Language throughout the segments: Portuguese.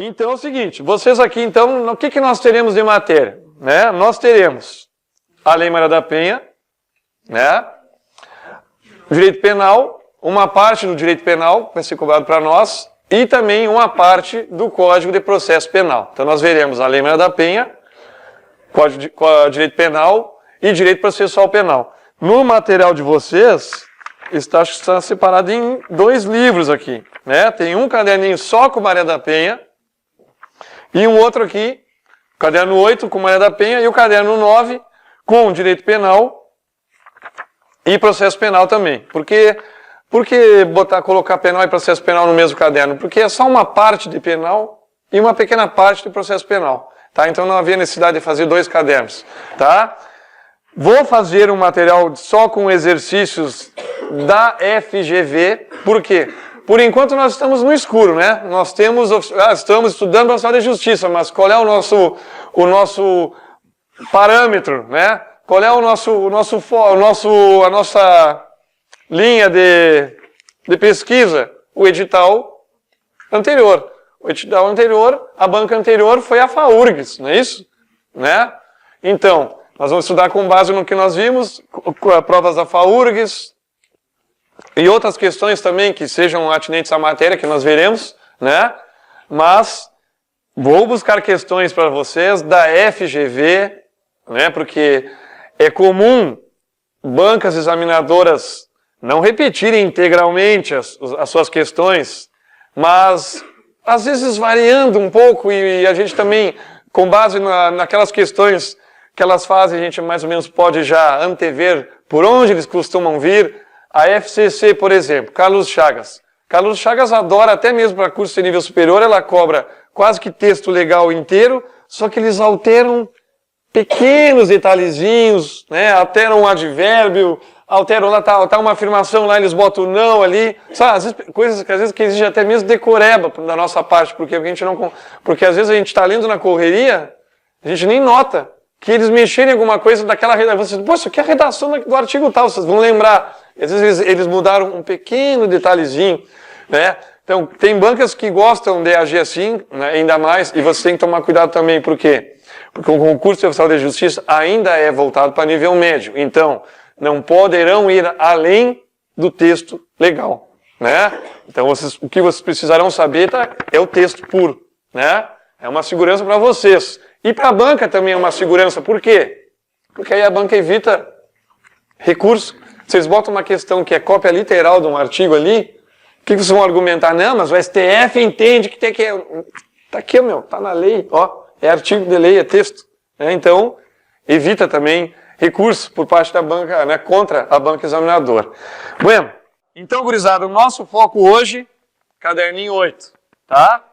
Então é o seguinte, vocês aqui, então, o que nós teremos de matéria? Né? Nós teremos a Lei Maria da Penha, né? O direito penal, uma parte do direito penal que vai ser cobrado para nós, e também uma parte do Código de Processo Penal. Então nós veremos a Lei Maria da Penha, Código de Direito Penal e Direito Processual Penal. No material de vocês, está separado em 2 livros aqui. Né? Tem um caderninho só com Maria da Penha, e um outro aqui, o caderno 8 com Maria da Penha, e o caderno 9 com Direito Penal e Processo Penal também. Por que colocar penal e processo penal no mesmo caderno? Porque é só uma parte de penal e uma pequena parte de processo penal. Tá? Então não havia necessidade de fazer 2 cadernos. Tá? Vou fazer um material só com exercícios da FGV. Por quê? Por enquanto nós estamos no escuro, né? Nós estamos estudando para a Oficial de Justiça, mas qual é o nosso parâmetro, né? Qual é a nossa linha de pesquisa? O edital anterior. O edital anterior, a banca anterior foi a FAURGS, não é isso? Né? Então, nós vamos estudar com base no que nós vimos, provas da FAURGS, e outras questões também que sejam atinentes à matéria, que nós veremos, né? Mas vou buscar questões para vocês da FGV, né? Porque é comum bancas examinadoras não repetirem integralmente as suas questões, mas às vezes variando um pouco, e a gente também, com base naquelas questões que elas fazem, a gente mais ou menos pode já antever por onde eles costumam vir. A FCC, por exemplo, Carlos Chagas. Carlos Chagas adora, até mesmo para curso de nível superior, ela cobra quase que texto legal inteiro, só que eles alteram pequenos detalhezinhos, né? Alteram um advérbio, alteram lá, tá uma afirmação lá, eles botam não ali, sabe? Às vezes, coisas que às vezes que exige até mesmo decoreba da nossa parte, porque às vezes a gente está lendo na correria, a gente nem nota que eles mexerem em alguma coisa daquela redação. Vocês, pô, isso aqui é a redação do artigo tal, vocês vão lembrar. Às vezes eles mudaram um pequeno detalhezinho, né? Então, tem bancas que gostam de agir assim, né, ainda mais, e você tem que tomar cuidado também, por quê? Porque o concurso de oficial de justiça ainda é voltado para nível médio, então, não poderão ir além do texto legal, né? Então, o que vocês precisarão saber é o texto puro, né? É uma segurança para vocês. E para a banca também é uma segurança, por quê? Porque aí a banca evita recurso. Vocês botam uma questão que é cópia literal de um artigo ali, o que vocês vão argumentar? Não, mas o STF entende que tem que... Tá aqui, tá na lei, ó, é artigo de lei, é texto. Né? Então, evita também recurso por parte da banca, né, contra a banca examinadora. Bueno, então, gurizada, o nosso foco hoje, caderninho 8, tá?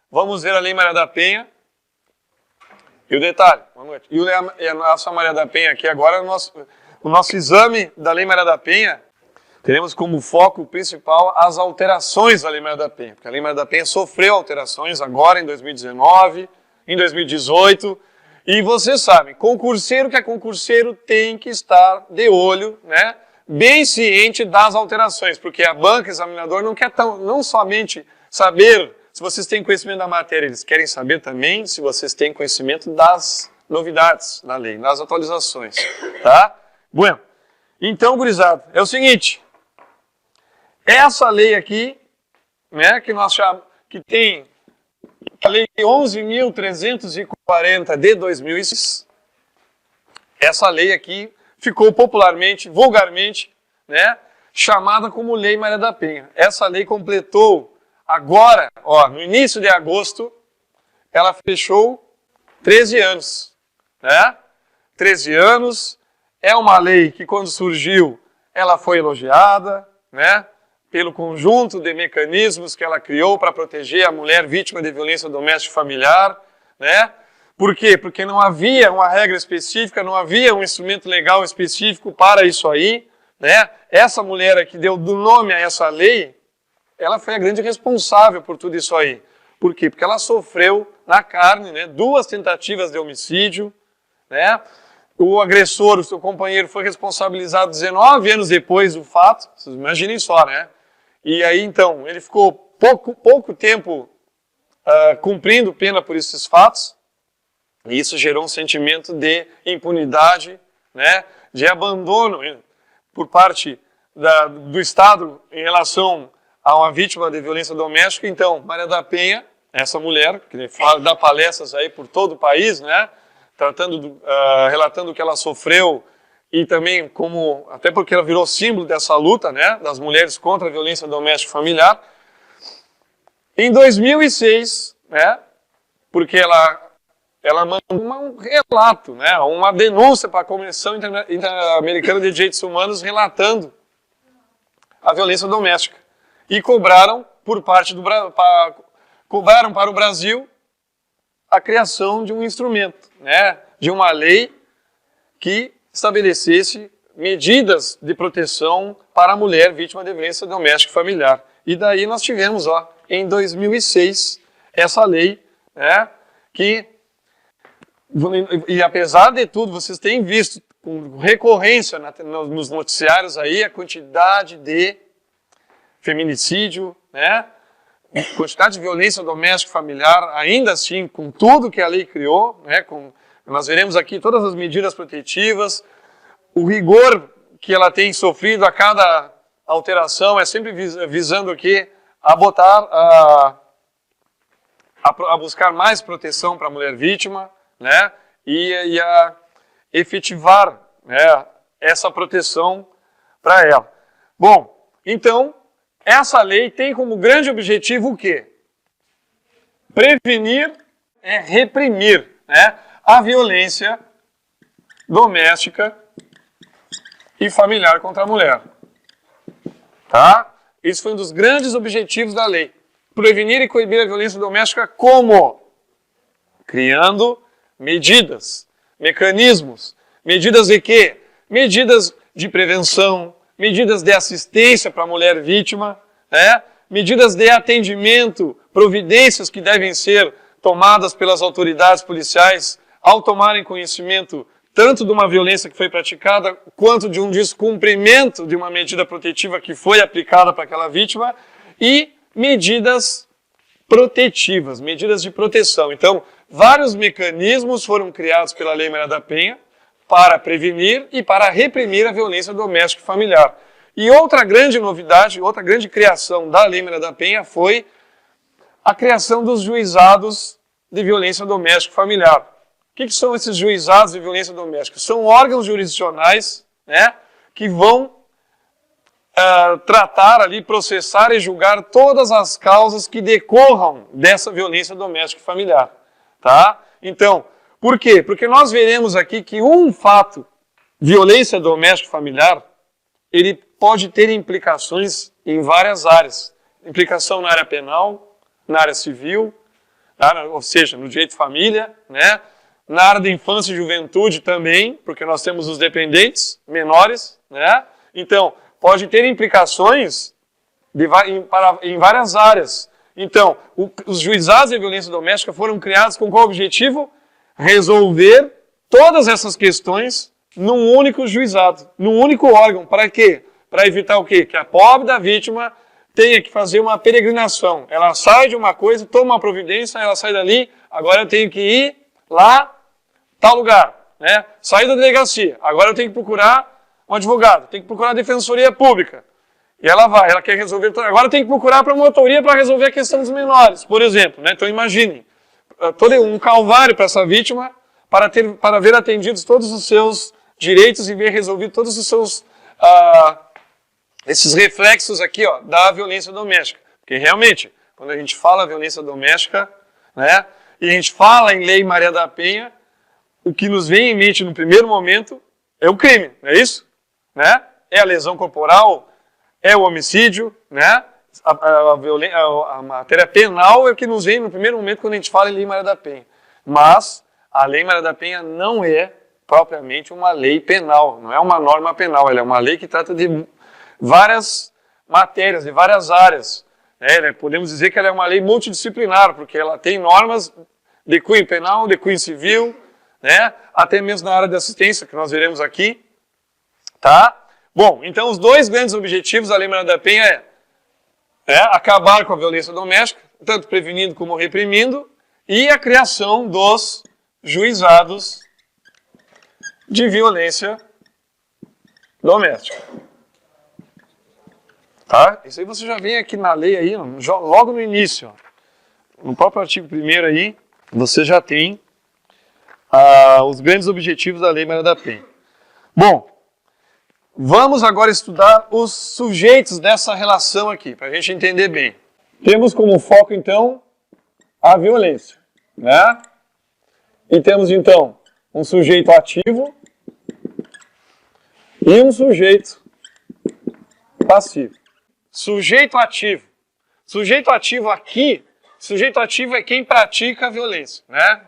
Vamos ver a Lei Maria da Penha. E o detalhe, e a nossa Maria da Penha aqui agora, o nosso exame da Lei Maria da Penha, teremos como foco principal as alterações da Lei Maria da Penha. Porque a Lei Maria da Penha sofreu alterações agora em 2019, em 2018, e vocês sabem, concurseiro que é concurseiro tem que estar de olho, né, bem ciente das alterações, porque a banca examinadora não quer não somente saber se vocês têm conhecimento da matéria, eles querem saber também se vocês têm conhecimento das novidades da lei, das atualizações, tá? Bueno, então, gurizada, é o seguinte, essa lei aqui, né, que tem a lei 11.340 de 2006, essa lei aqui ficou popularmente, vulgarmente, né, chamada como Lei Maria da Penha. Essa lei completou agora, ó, no início de agosto, ela fechou 13 anos, né? 13 anos, é uma lei que quando surgiu, ela foi elogiada, né? Pelo conjunto de mecanismos que ela criou para proteger a mulher vítima de violência doméstica e familiar, né? Por quê? Porque não havia uma regra específica, não havia um instrumento legal específico para isso aí, né? Essa mulher que deu do nome a essa lei, ela foi a grande responsável por tudo isso aí. Por quê? Porque ela sofreu na carne, né, 2 tentativas de homicídio, né? O agressor, o seu companheiro, foi responsabilizado 19 anos depois do fato, vocês imaginem só, né? E aí, então, ele ficou pouco tempo cumprindo pena por esses fatos, e isso gerou um sentimento de impunidade, né, de abandono por parte do Estado em relação a uma vítima de violência doméstica. Então, Maria da Penha, essa mulher, que dá palestras aí por todo o país, né, relatando o que ela sofreu, e também até porque ela virou símbolo dessa luta, né, das mulheres contra a violência doméstica e familiar. Em 2006, né, porque ela mandou um relato, né, uma denúncia para a Comissão Interamericana de Direitos Humanos relatando a violência doméstica. E cobraram para o Brasil a criação de um instrumento, né, de uma lei que estabelecesse medidas de proteção para a mulher vítima de violência doméstica e familiar. E daí nós tivemos, em 2006, essa lei, né, e apesar de tudo, vocês têm visto com recorrência nos noticiários aí a quantidade de feminicídio, né, quantidade de violência doméstica e familiar, ainda assim, com tudo que a lei criou, né, nós veremos aqui todas as medidas protetivas, o rigor que ela tem sofrido a cada alteração é sempre visando aqui a buscar mais proteção para a mulher vítima, né, e a efetivar, né, essa proteção para ela. Bom, então, essa lei tem como grande objetivo o quê? Prevenir, reprimir, né, a violência doméstica e familiar contra a mulher. Tá? Isso foi um dos grandes objetivos da lei. Prevenir e coibir a violência doméstica como? Criando medidas, mecanismos. Medidas de quê? Medidas de prevenção, medidas de assistência para a mulher vítima, né? Medidas de atendimento, providências que devem ser tomadas pelas autoridades policiais ao tomarem conhecimento tanto de uma violência que foi praticada, quanto de um descumprimento de uma medida protetiva que foi aplicada para aquela vítima, e medidas protetivas, medidas de proteção. Então, vários mecanismos foram criados pela Lei Maria da Penha para prevenir e para reprimir a violência doméstica e familiar. E outra grande novidade, outra grande criação da Lei Maria da Penha foi a criação dos juizados de violência doméstica e familiar. O que são esses juizados de violência doméstica? São órgãos jurisdicionais, né, que vão tratar ali, processar e julgar todas as causas que decorram dessa violência doméstica e familiar. Tá? Então, por quê? Porque nós veremos aqui que um fato, violência doméstica e familiar, ele pode ter implicações em várias áreas. Implicação na área penal, na área civil, ou seja, no direito de família, né? Na área da infância e juventude também, porque nós temos os dependentes menores, né? Então, pode ter implicações em várias áreas. Então, os juizados de violência doméstica foram criados com qual objetivo? Resolver todas essas questões num único juizado, num único órgão. Para quê? Para evitar o quê? Que a pobre da vítima tenha que fazer uma peregrinação. Ela sai de uma coisa, toma uma providência, ela sai dali, agora eu tenho que ir lá, tal lugar, né? Sair da delegacia, agora eu tenho que procurar um advogado, tenho que procurar a defensoria pública. E ela vai, ela quer resolver, agora tem que procurar a promotoria para resolver a questão dos menores, por exemplo, né? Então imaginem, todo um calvário para essa vítima, para ver atendidos todos os seus direitos e ver resolvido todos os seus esses reflexos aqui, da violência doméstica. Porque realmente, quando a gente fala violência doméstica, né, e a gente fala em Lei Maria da Penha, o que nos vem em mente no primeiro momento é o crime, não é isso? Né? É a lesão corporal, é o homicídio, né? A matéria penal é o que nos vem no primeiro momento quando a gente fala em Lei Maria da Penha. Mas a Lei Maria da Penha não é propriamente uma lei penal, não é uma norma penal, ela é uma lei que trata de várias matérias, de várias áreas. Podemos dizer que ela é uma lei multidisciplinar, porque ela tem normas de cunho penal, de cunho civil, né? Até mesmo na área de assistência, que nós veremos aqui. Tá? Bom, então os dois grandes objetivos da Lei Maria da Penha é acabar com a violência doméstica, tanto prevenindo como reprimindo, e a criação dos juizados de violência doméstica. Tá? Isso aí você já vem aqui na lei aí, logo no início. Ó. No próprio artigo 1º aí, você já tem os grandes objetivos da Lei Maria da Penha. Bom, vamos agora estudar os sujeitos dessa relação aqui, para a gente entender bem. Temos como foco, então, a violência, né? E temos, então, um sujeito ativo e um sujeito passivo. Sujeito ativo. Sujeito ativo aqui, sujeito ativo é quem pratica a violência, né?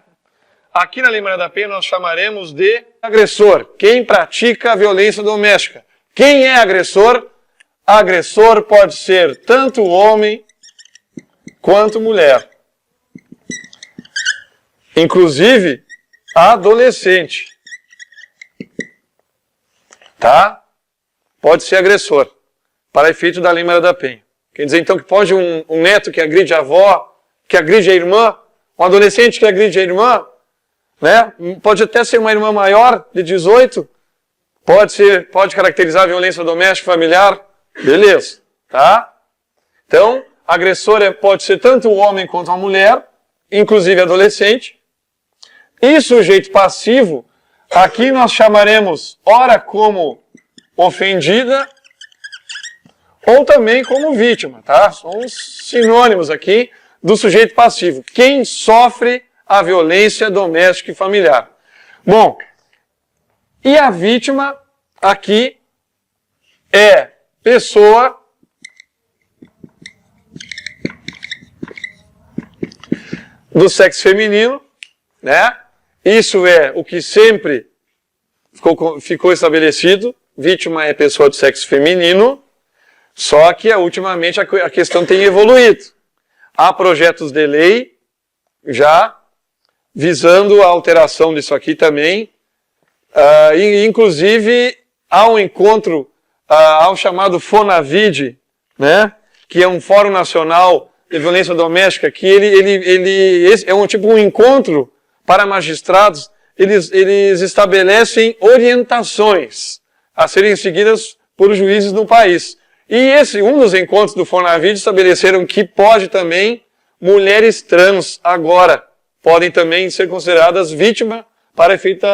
Aqui na Lei Maria da Penha nós chamaremos de agressor, quem pratica a violência doméstica. Quem é agressor? Agressor pode ser tanto homem quanto mulher. Inclusive, adolescente. Tá? Pode ser agressor, para efeito da Lei Maria da Penha. Quer dizer, então, que pode um neto que agride a avó, que agride a irmã, um adolescente que agride a irmã, né? Pode até ser uma irmã maior, de 18, pode caracterizar a violência doméstica familiar, beleza, tá? Então, agressor pode ser tanto um homem quanto uma mulher, inclusive adolescente. E sujeito passivo, aqui nós chamaremos ora como ofendida, ou também como vítima, tá? São os sinônimos aqui do sujeito passivo. Quem sofre a violência doméstica e familiar. Bom, e a vítima aqui é pessoa do sexo feminino, né? Isso é o que sempre ficou estabelecido. Vítima é pessoa do sexo feminino, só que ultimamente a questão tem evoluído. Há projetos de lei já visando a alteração disso aqui também. Inclusive, há um encontro, há o chamado FONAVID, né? Que é um Fórum Nacional de Violência Doméstica, que é um encontro para magistrados. Eles estabelecem orientações a serem seguidas por juízes no país. E um dos encontros do FONAVID estabeleceram que pode também mulheres trans agora podem também ser consideradas vítimas para efeito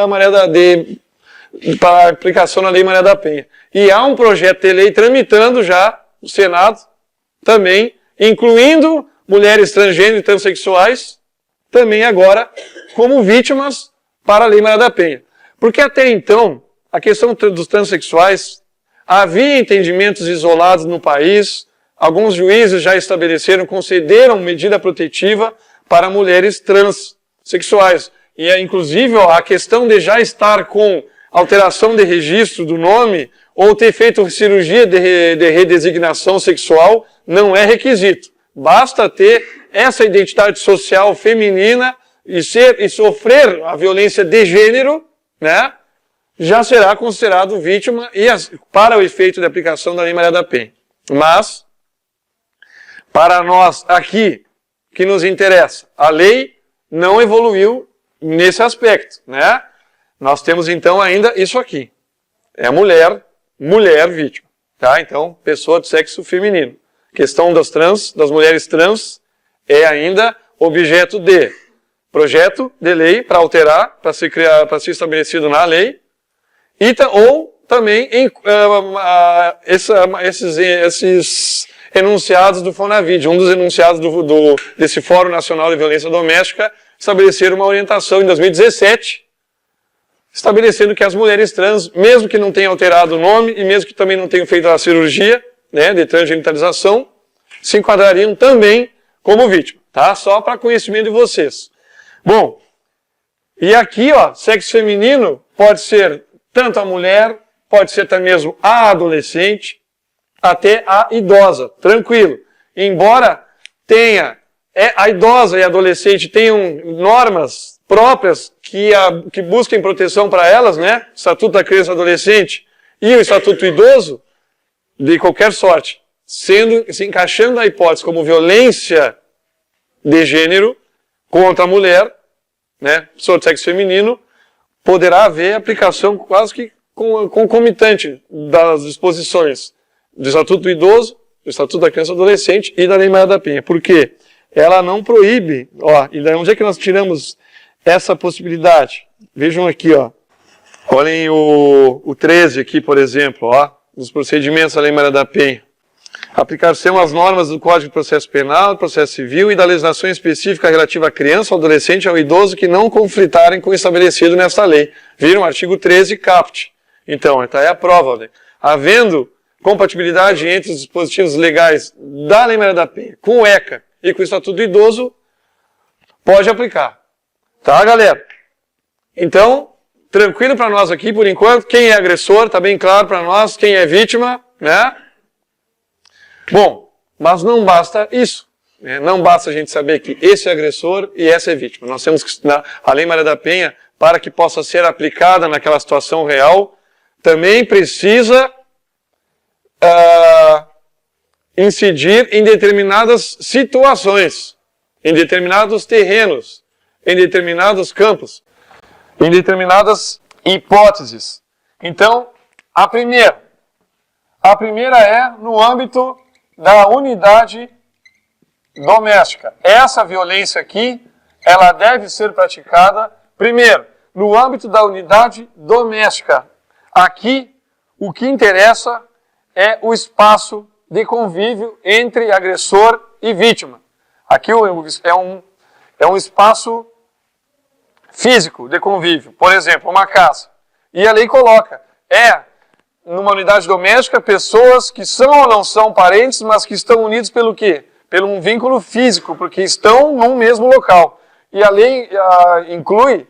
para a aplicação da Lei Maria da Penha. E há um projeto de lei tramitando já no Senado, também, incluindo mulheres transgênero e transexuais, também agora como vítimas para a Lei Maria da Penha. Porque até então, a questão dos transexuais, havia entendimentos isolados no país, alguns juízes já estabeleceram, concederam medida protetiva para mulheres transexuais. E inclusive a questão de já estar com alteração de registro do nome ou ter feito cirurgia de redesignação sexual não é requisito. Basta ter essa identidade social feminina e sofrer a violência de gênero, né? Já será considerado vítima para o efeito de aplicação da Lei Maria da Penha. Mas, para nós aqui, que nos interessa, a lei não evoluiu nesse aspecto, né? Nós temos então ainda isso aqui. É mulher vítima, tá? Então, pessoa de sexo feminino. A questão das mulheres trans é ainda objeto de projeto de lei para alterar, para ser estabelecido na lei, ou também esses enunciados do FONAVID. Um dos enunciados desse Fórum Nacional de Violência Doméstica estabeleceram uma orientação em 2017, estabelecendo que as mulheres trans, mesmo que não tenham alterado o nome e mesmo que também não tenham feito a cirurgia, né, de transgenitalização, se enquadrariam também como vítima, tá? Só para conhecimento de vocês. Bom, e aqui, ó, sexo feminino pode ser tanto a mulher, pode ser até mesmo a adolescente, até a idosa, tranquilo. Embora a idosa e a adolescente tenham normas próprias que busquem proteção para elas, né? Estatuto da Criança e Adolescente e o Estatuto do Idoso, de qualquer sorte, se encaixando a hipótese como violência de gênero contra a mulher, né, pessoa de sexo feminino, poderá haver aplicação quase que concomitante das disposições do Estatuto do Idoso, do Estatuto da Criança e do Adolescente e da Lei Maria da Penha. Por quê? Ela não proíbe, ó, e daí onde é que nós tiramos essa possibilidade? Vejam aqui, ó. Olhem o 13 aqui, por exemplo, ó, dos procedimentos da Lei Maria da Penha. Aplicar-se-ão as normas do Código de Processo Penal, do Processo Civil e da legislação específica relativa à criança, ao adolescente e ao idoso que não conflitarem com o estabelecido nesta lei. Viram? Artigo 13, caput. Então, esta é a prova. Né? Havendo compatibilidade entre os dispositivos legais da Lei Maria da Penha com o ECA e com o Estatuto do Idoso, pode aplicar. Tá, galera? Então, tranquilo para nós aqui por enquanto. Quem é agressor, tá bem claro para nós. Quem é vítima, né? Bom, mas não basta isso. Né? Não basta a gente saber que esse é agressor e essa é vítima. Nós temos que, a Lei Maria da Penha, para que possa ser aplicada naquela situação real, também precisa incidir em determinadas situações, em determinados terrenos, em determinados campos, em determinadas hipóteses. Então, a primeira é no âmbito da unidade doméstica. Essa violência aqui, ela deve ser praticada, primeiro, no âmbito da unidade doméstica. Aqui, o que interessa é o espaço de convívio entre agressor e vítima. Aqui é um espaço físico de convívio. Por exemplo, uma casa. E a lei coloca, numa unidade doméstica, pessoas que são ou não são parentes, mas que estão unidos pelo quê? Pelo um vínculo físico, porque estão num mesmo local. E a lei inclui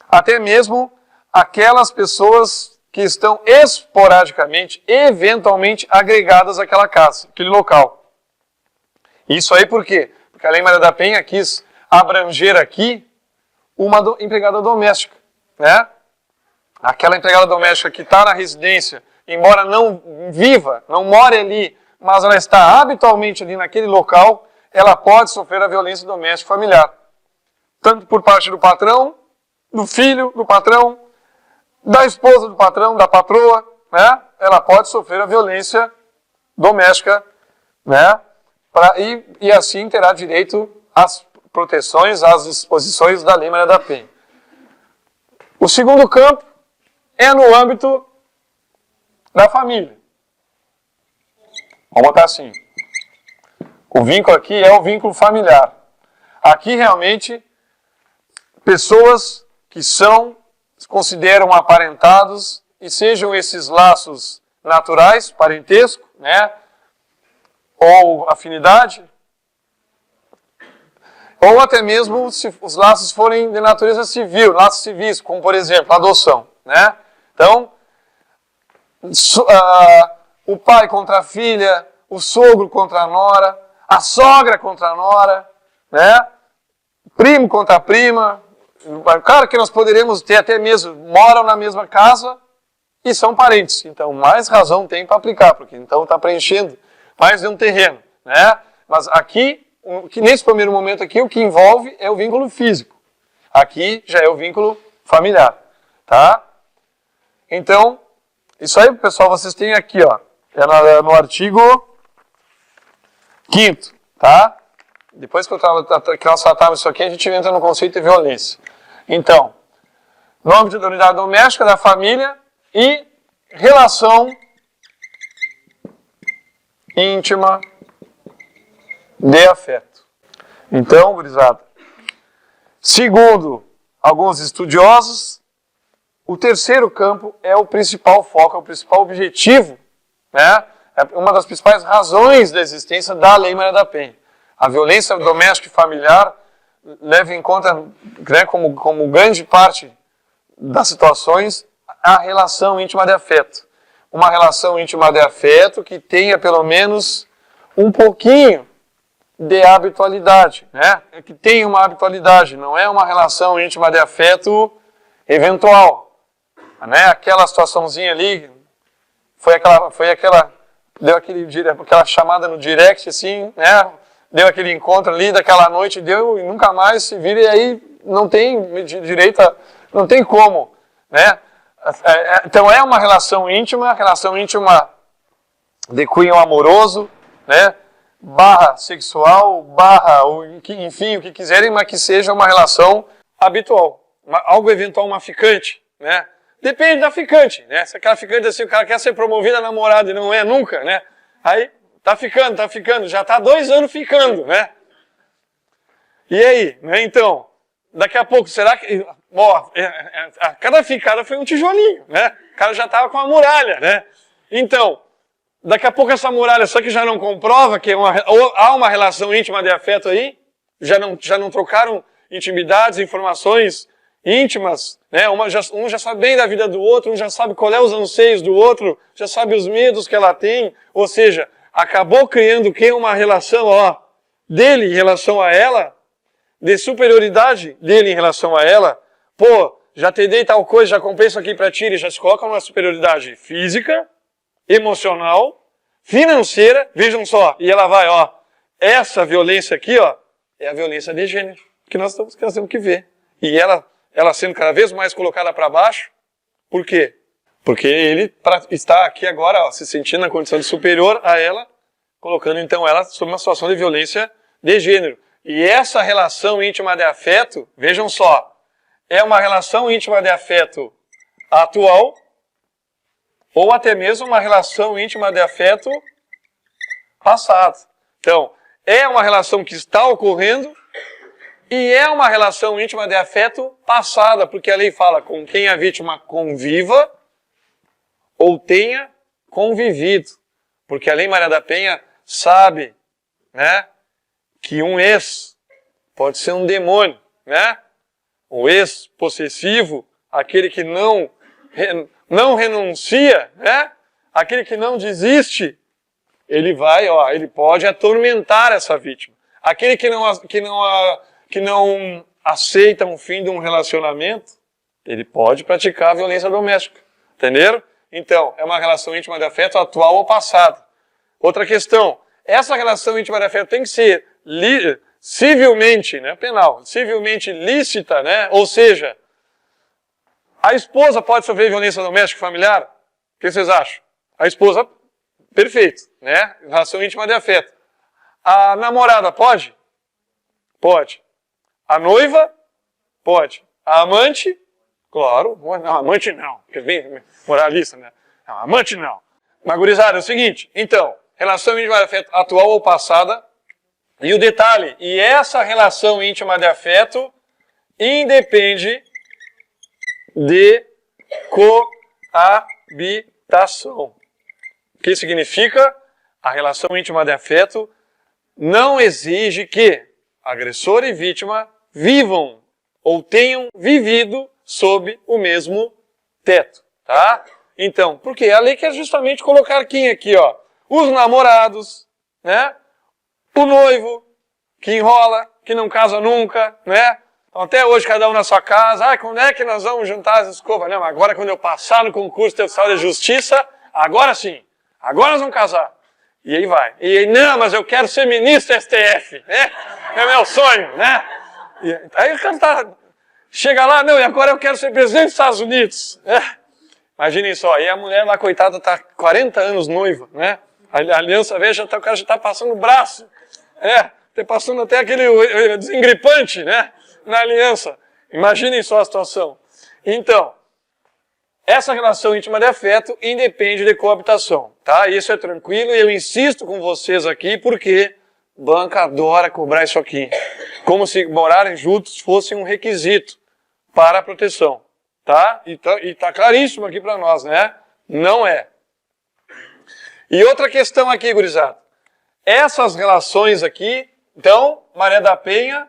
até mesmo aquelas pessoas que estão esporadicamente, eventualmente agregadas àquela casa, aquele local. Isso aí por quê? Porque a Lei Maria da Penha quis abranger aqui uma empregada doméstica, né? Aquela empregada doméstica que está na residência, embora não viva, não more ali, mas ela está habitualmente ali naquele local, ela pode sofrer a violência doméstica familiar. Tanto por parte do patrão, do filho do patrão, da esposa do patrão, da patroa, né? Ela pode sofrer a violência doméstica, né? E assim terá direito às proteções, às disposições da Lei Maria da Penha. O segundo campo é no âmbito da família. Vamos botar assim. O vínculo aqui é o vínculo familiar. Aqui realmente, pessoas que se consideram aparentados e sejam esses laços naturais, parentesco, né? Ou afinidade, ou até mesmo se os laços forem de natureza civil, laços civis, como por exemplo, a adoção, né? Então, o pai contra a filha, o sogro contra a nora, a sogra contra a nora, né? Primo contra a prima. Claro que nós poderíamos ter até mesmo, moram na mesma casa e são parentes. Então, mais razão tem para aplicar, porque então está preenchendo mais de um terreno, né? Mas aqui, nesse primeiro momento aqui, o que envolve é o vínculo físico. Aqui já é o vínculo familiar, tá? Então, isso aí, pessoal, vocês têm aqui, ó, no artigo 5º, tá? Depois que nós tratamos isso aqui, a gente entra no conceito de violência. Então, no âmbito da unidade doméstica, da família e relação íntima de afeto. Então, gurizada, segundo alguns estudiosos, o terceiro campo é o principal foco, é o principal objetivo, né? É uma das principais razões da existência da Lei Maria da Penha. A violência doméstica e familiar leva em conta, né, como grande parte das situações, a relação íntima de afeto. Uma relação íntima de afeto que tenha pelo menos um pouquinho de habitualidade, né? Que tenha uma habitualidade, não é uma relação íntima de afeto eventual, né? Aquela situaçãozinha ali, deu aquela chamada no direct, assim, né? deu aquele encontro ali, daquela noite, deu e nunca mais se vira, e aí não tem direito, não tem como, né? Então é uma relação íntima de cunho amoroso, né? Barra sexual, barra, enfim, o que quiserem, mas que seja uma relação habitual, algo eventual, uma ficante, né? Depende da ficante, né? Se aquela ficante assim, o cara quer ser promovido a namorado e não é nunca, né? Aí, tá ficando, já tá 2 anos ficando, né? E aí, né? Então, daqui a pouco, será que... Ó, cada ficada foi um tijolinho, né? O cara já tava com a muralha, né? Então, daqui a pouco essa muralha, só que já não comprova que há uma relação íntima de afeto aí? Já não trocaram intimidades, informações íntimas, né? Um já sabe bem da vida do outro, um já sabe qual é os anseios do outro, já sabe os medos que ela tem, ou seja, acabou criando uma relação, ó, dele em relação a ela, de superioridade dele em relação a ela. Pô, já te dei tal coisa, já comprei isso aqui pra ti, ele já se coloca numa superioridade física, emocional, financeira, vejam só, e ela vai, ó, essa violência aqui, ó, é a violência de gênero, que nós temos que ver. E ela sendo cada vez mais colocada para baixo, por quê? Porque ele está aqui agora, ó, se sentindo na condição de superior a ela, colocando então ela sob uma situação de violência de gênero. E essa relação íntima de afeto, vejam só, é uma relação íntima de afeto atual, ou até mesmo uma relação íntima de afeto passado. Então, é uma relação que está ocorrendo e é uma relação íntima de afeto passada, porque a lei fala com quem a vítima conviva ou tenha convivido. Porque a lei Maria da Penha sabe, né, que um ex pode ser um demônio, né? O ex possessivo, aquele que não renuncia, né? Aquele que não desiste, ele pode atormentar essa vítima. Aquele que não aceita um fim de um relacionamento, ele pode praticar a violência doméstica. Entenderam? Então, é uma relação íntima de afeto atual ou passado. Outra questão, essa relação íntima de afeto tem que ser civilmente, né, penal, civilmente lícita, né? Ou seja, a esposa pode sofrer violência doméstica familiar? O que vocês acham? A esposa, perfeito, né? Relação íntima de afeto. A namorada pode? Pode. A noiva? Pode. A amante? Claro. Não, amante não. Porque bem moralista, né? Não, amante não. Mas, gurizada, é o seguinte. Então, relação íntima de afeto atual ou passada. E o detalhe, e essa relação íntima de afeto independe de coabitação. O que significa? A relação íntima de afeto não exige que agressor e vítima vivam ou tenham vivido sob o mesmo teto, tá? Então, porque a lei quer justamente colocar quem aqui, ó? Os namorados, né? O noivo, que enrola, que não casa nunca, né? Então, até hoje, cada um na sua casa. Ah, quando é que nós vamos juntar as escovas? Não, agora quando eu passar no concurso Tribunal de Justiça, agora sim. Agora nós vamos casar. E aí vai. E aí, não, mas eu quero ser ministro STF, né? É meu sonho, né? E aí o cara chega lá, não, e agora eu quero ser presidente dos Estados Unidos. Imaginem só, e a mulher lá, coitada, está 40 anos noiva, né? A aliança, veja, o cara já está passando o braço. Tá passando até aquele desengripante, né? Na aliança. Imaginem só a situação. Então, essa relação íntima de afeto independe de coabitação, tá? Isso é tranquilo e eu insisto com vocês aqui porque banca adora cobrar isso aqui. Como se morarem juntos fosse um requisito para a proteção, tá? E tá claríssimo aqui para nós, né? Não é. E outra questão aqui, gurizada. Essas relações aqui, então, Maria da Penha,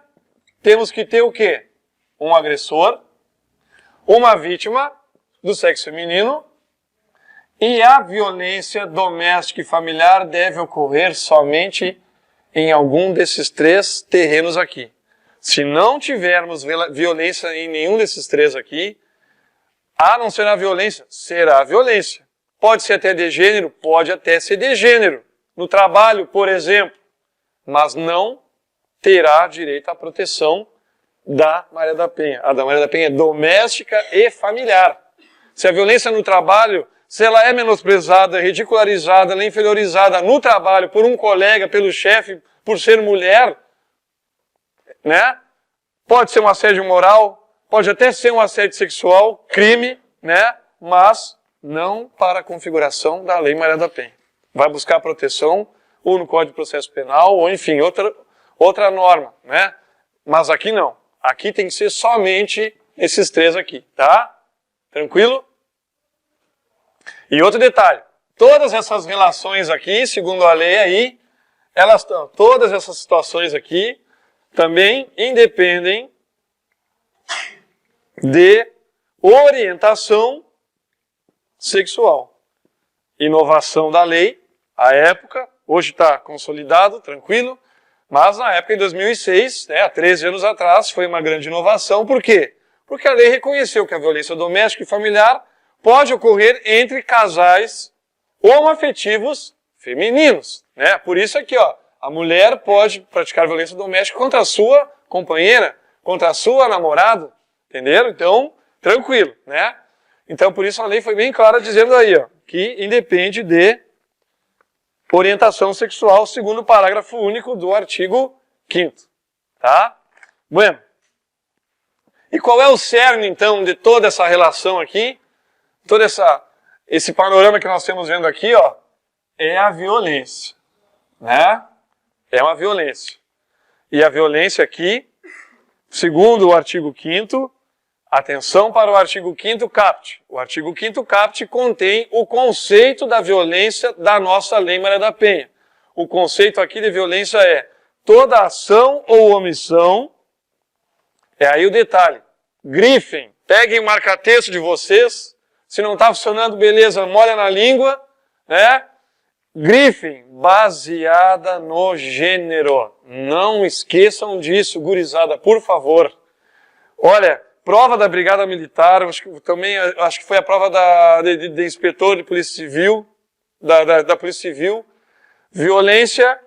temos que ter o quê? Um agressor, uma vítima do sexo feminino, e a violência doméstica e familiar deve ocorrer somente em algum desses 3 terrenos aqui. Se não tivermos violência em nenhum desses 3 aqui, a não ser a violência, será a violência. Pode ser até de gênero, pode até ser de gênero. No trabalho, por exemplo, mas não terá direito à proteção da Maria da Penha. A da Maria da Penha é doméstica e familiar. Se a violência no trabalho, se ela é menosprezada, ridicularizada, ela é inferiorizada no trabalho por um colega, pelo chefe, por ser mulher, né? Pode ser um assédio moral, pode até ser um assédio sexual, crime, né? Mas não para a configuração da Lei Maria da Penha. Vai buscar proteção ou no Código de Processo Penal, ou enfim, outra norma, né? Mas aqui não. Aqui tem que ser somente esses três aqui, tá? Tranquilo? E outro detalhe, todas essas relações aqui, segundo a lei aí, todas essas situações aqui, também independem de orientação sexual. Inovação da lei, à época, hoje está consolidado, tranquilo, mas na época, em 2006, né, há 13 anos atrás, foi uma grande inovação. Por quê? Porque a lei reconheceu que a violência doméstica e familiar pode ocorrer entre casais homoafetivos femininos. Né? Por isso aqui, ó, a mulher pode praticar violência doméstica contra a sua companheira, contra a sua namorada, entenderam? Então, tranquilo, né? Então, por isso a lei foi bem clara dizendo aí, ó, que independe de orientação sexual, segundo o parágrafo único do artigo 5º. Tá? Bueno. E qual é o cerne, então, de toda essa relação aqui? Todo esse panorama que nós estamos vendo aqui, ó, é a violência. Né? É uma violência. E a violência aqui, segundo o artigo 5º, atenção para o artigo 5º caput. O artigo 5º caput contém o conceito da violência da nossa Lei Maria da Penha. O conceito aqui de violência é toda ação ou omissão. É aí o detalhe. Grifem, peguem o marca-texto de vocês. Se não está funcionando, beleza, molha na língua, né? Grifem, baseada no gênero. Não esqueçam disso, gurizada, por favor. Olha, prova da Brigada Militar, acho que foi a prova de inspetor de Polícia Civil, da Polícia Civil. Violência,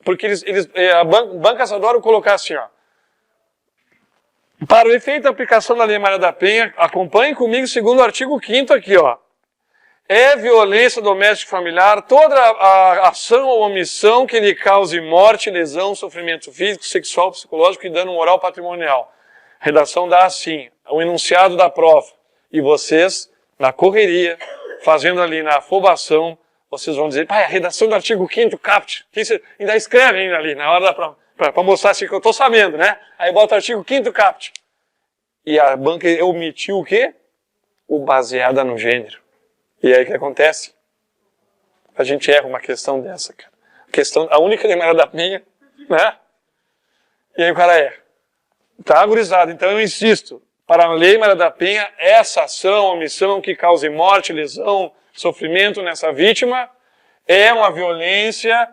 porque a banca adora colocar assim, ó. Para o efeito da aplicação da Lei Maria da Penha, acompanhem comigo segundo o artigo 5º aqui, ó. É violência doméstica e familiar toda a ação ou omissão que lhe cause morte, lesão, sofrimento físico, sexual, psicológico e dano moral patrimonial. A redação dá assim, o enunciado da prova. E vocês, na correria, fazendo ali na afobação, vocês vão dizer, pai, a redação do artigo 5º caput, que você ainda escreve ainda ali, na hora da prova, para mostrar assim que eu estou sabendo, né? Aí bota o artigo 5º caput. E a banca omitiu o quê? O baseada no gênero. E aí o que acontece? A gente erra uma questão dessa, cara. A única Lei Maria da Penha, né? E aí o cara erra. Tá, gurizada? Então eu insisto, para a Lei Maria da Penha, essa ação, omissão que cause morte, lesão, sofrimento nessa vítima, é uma violência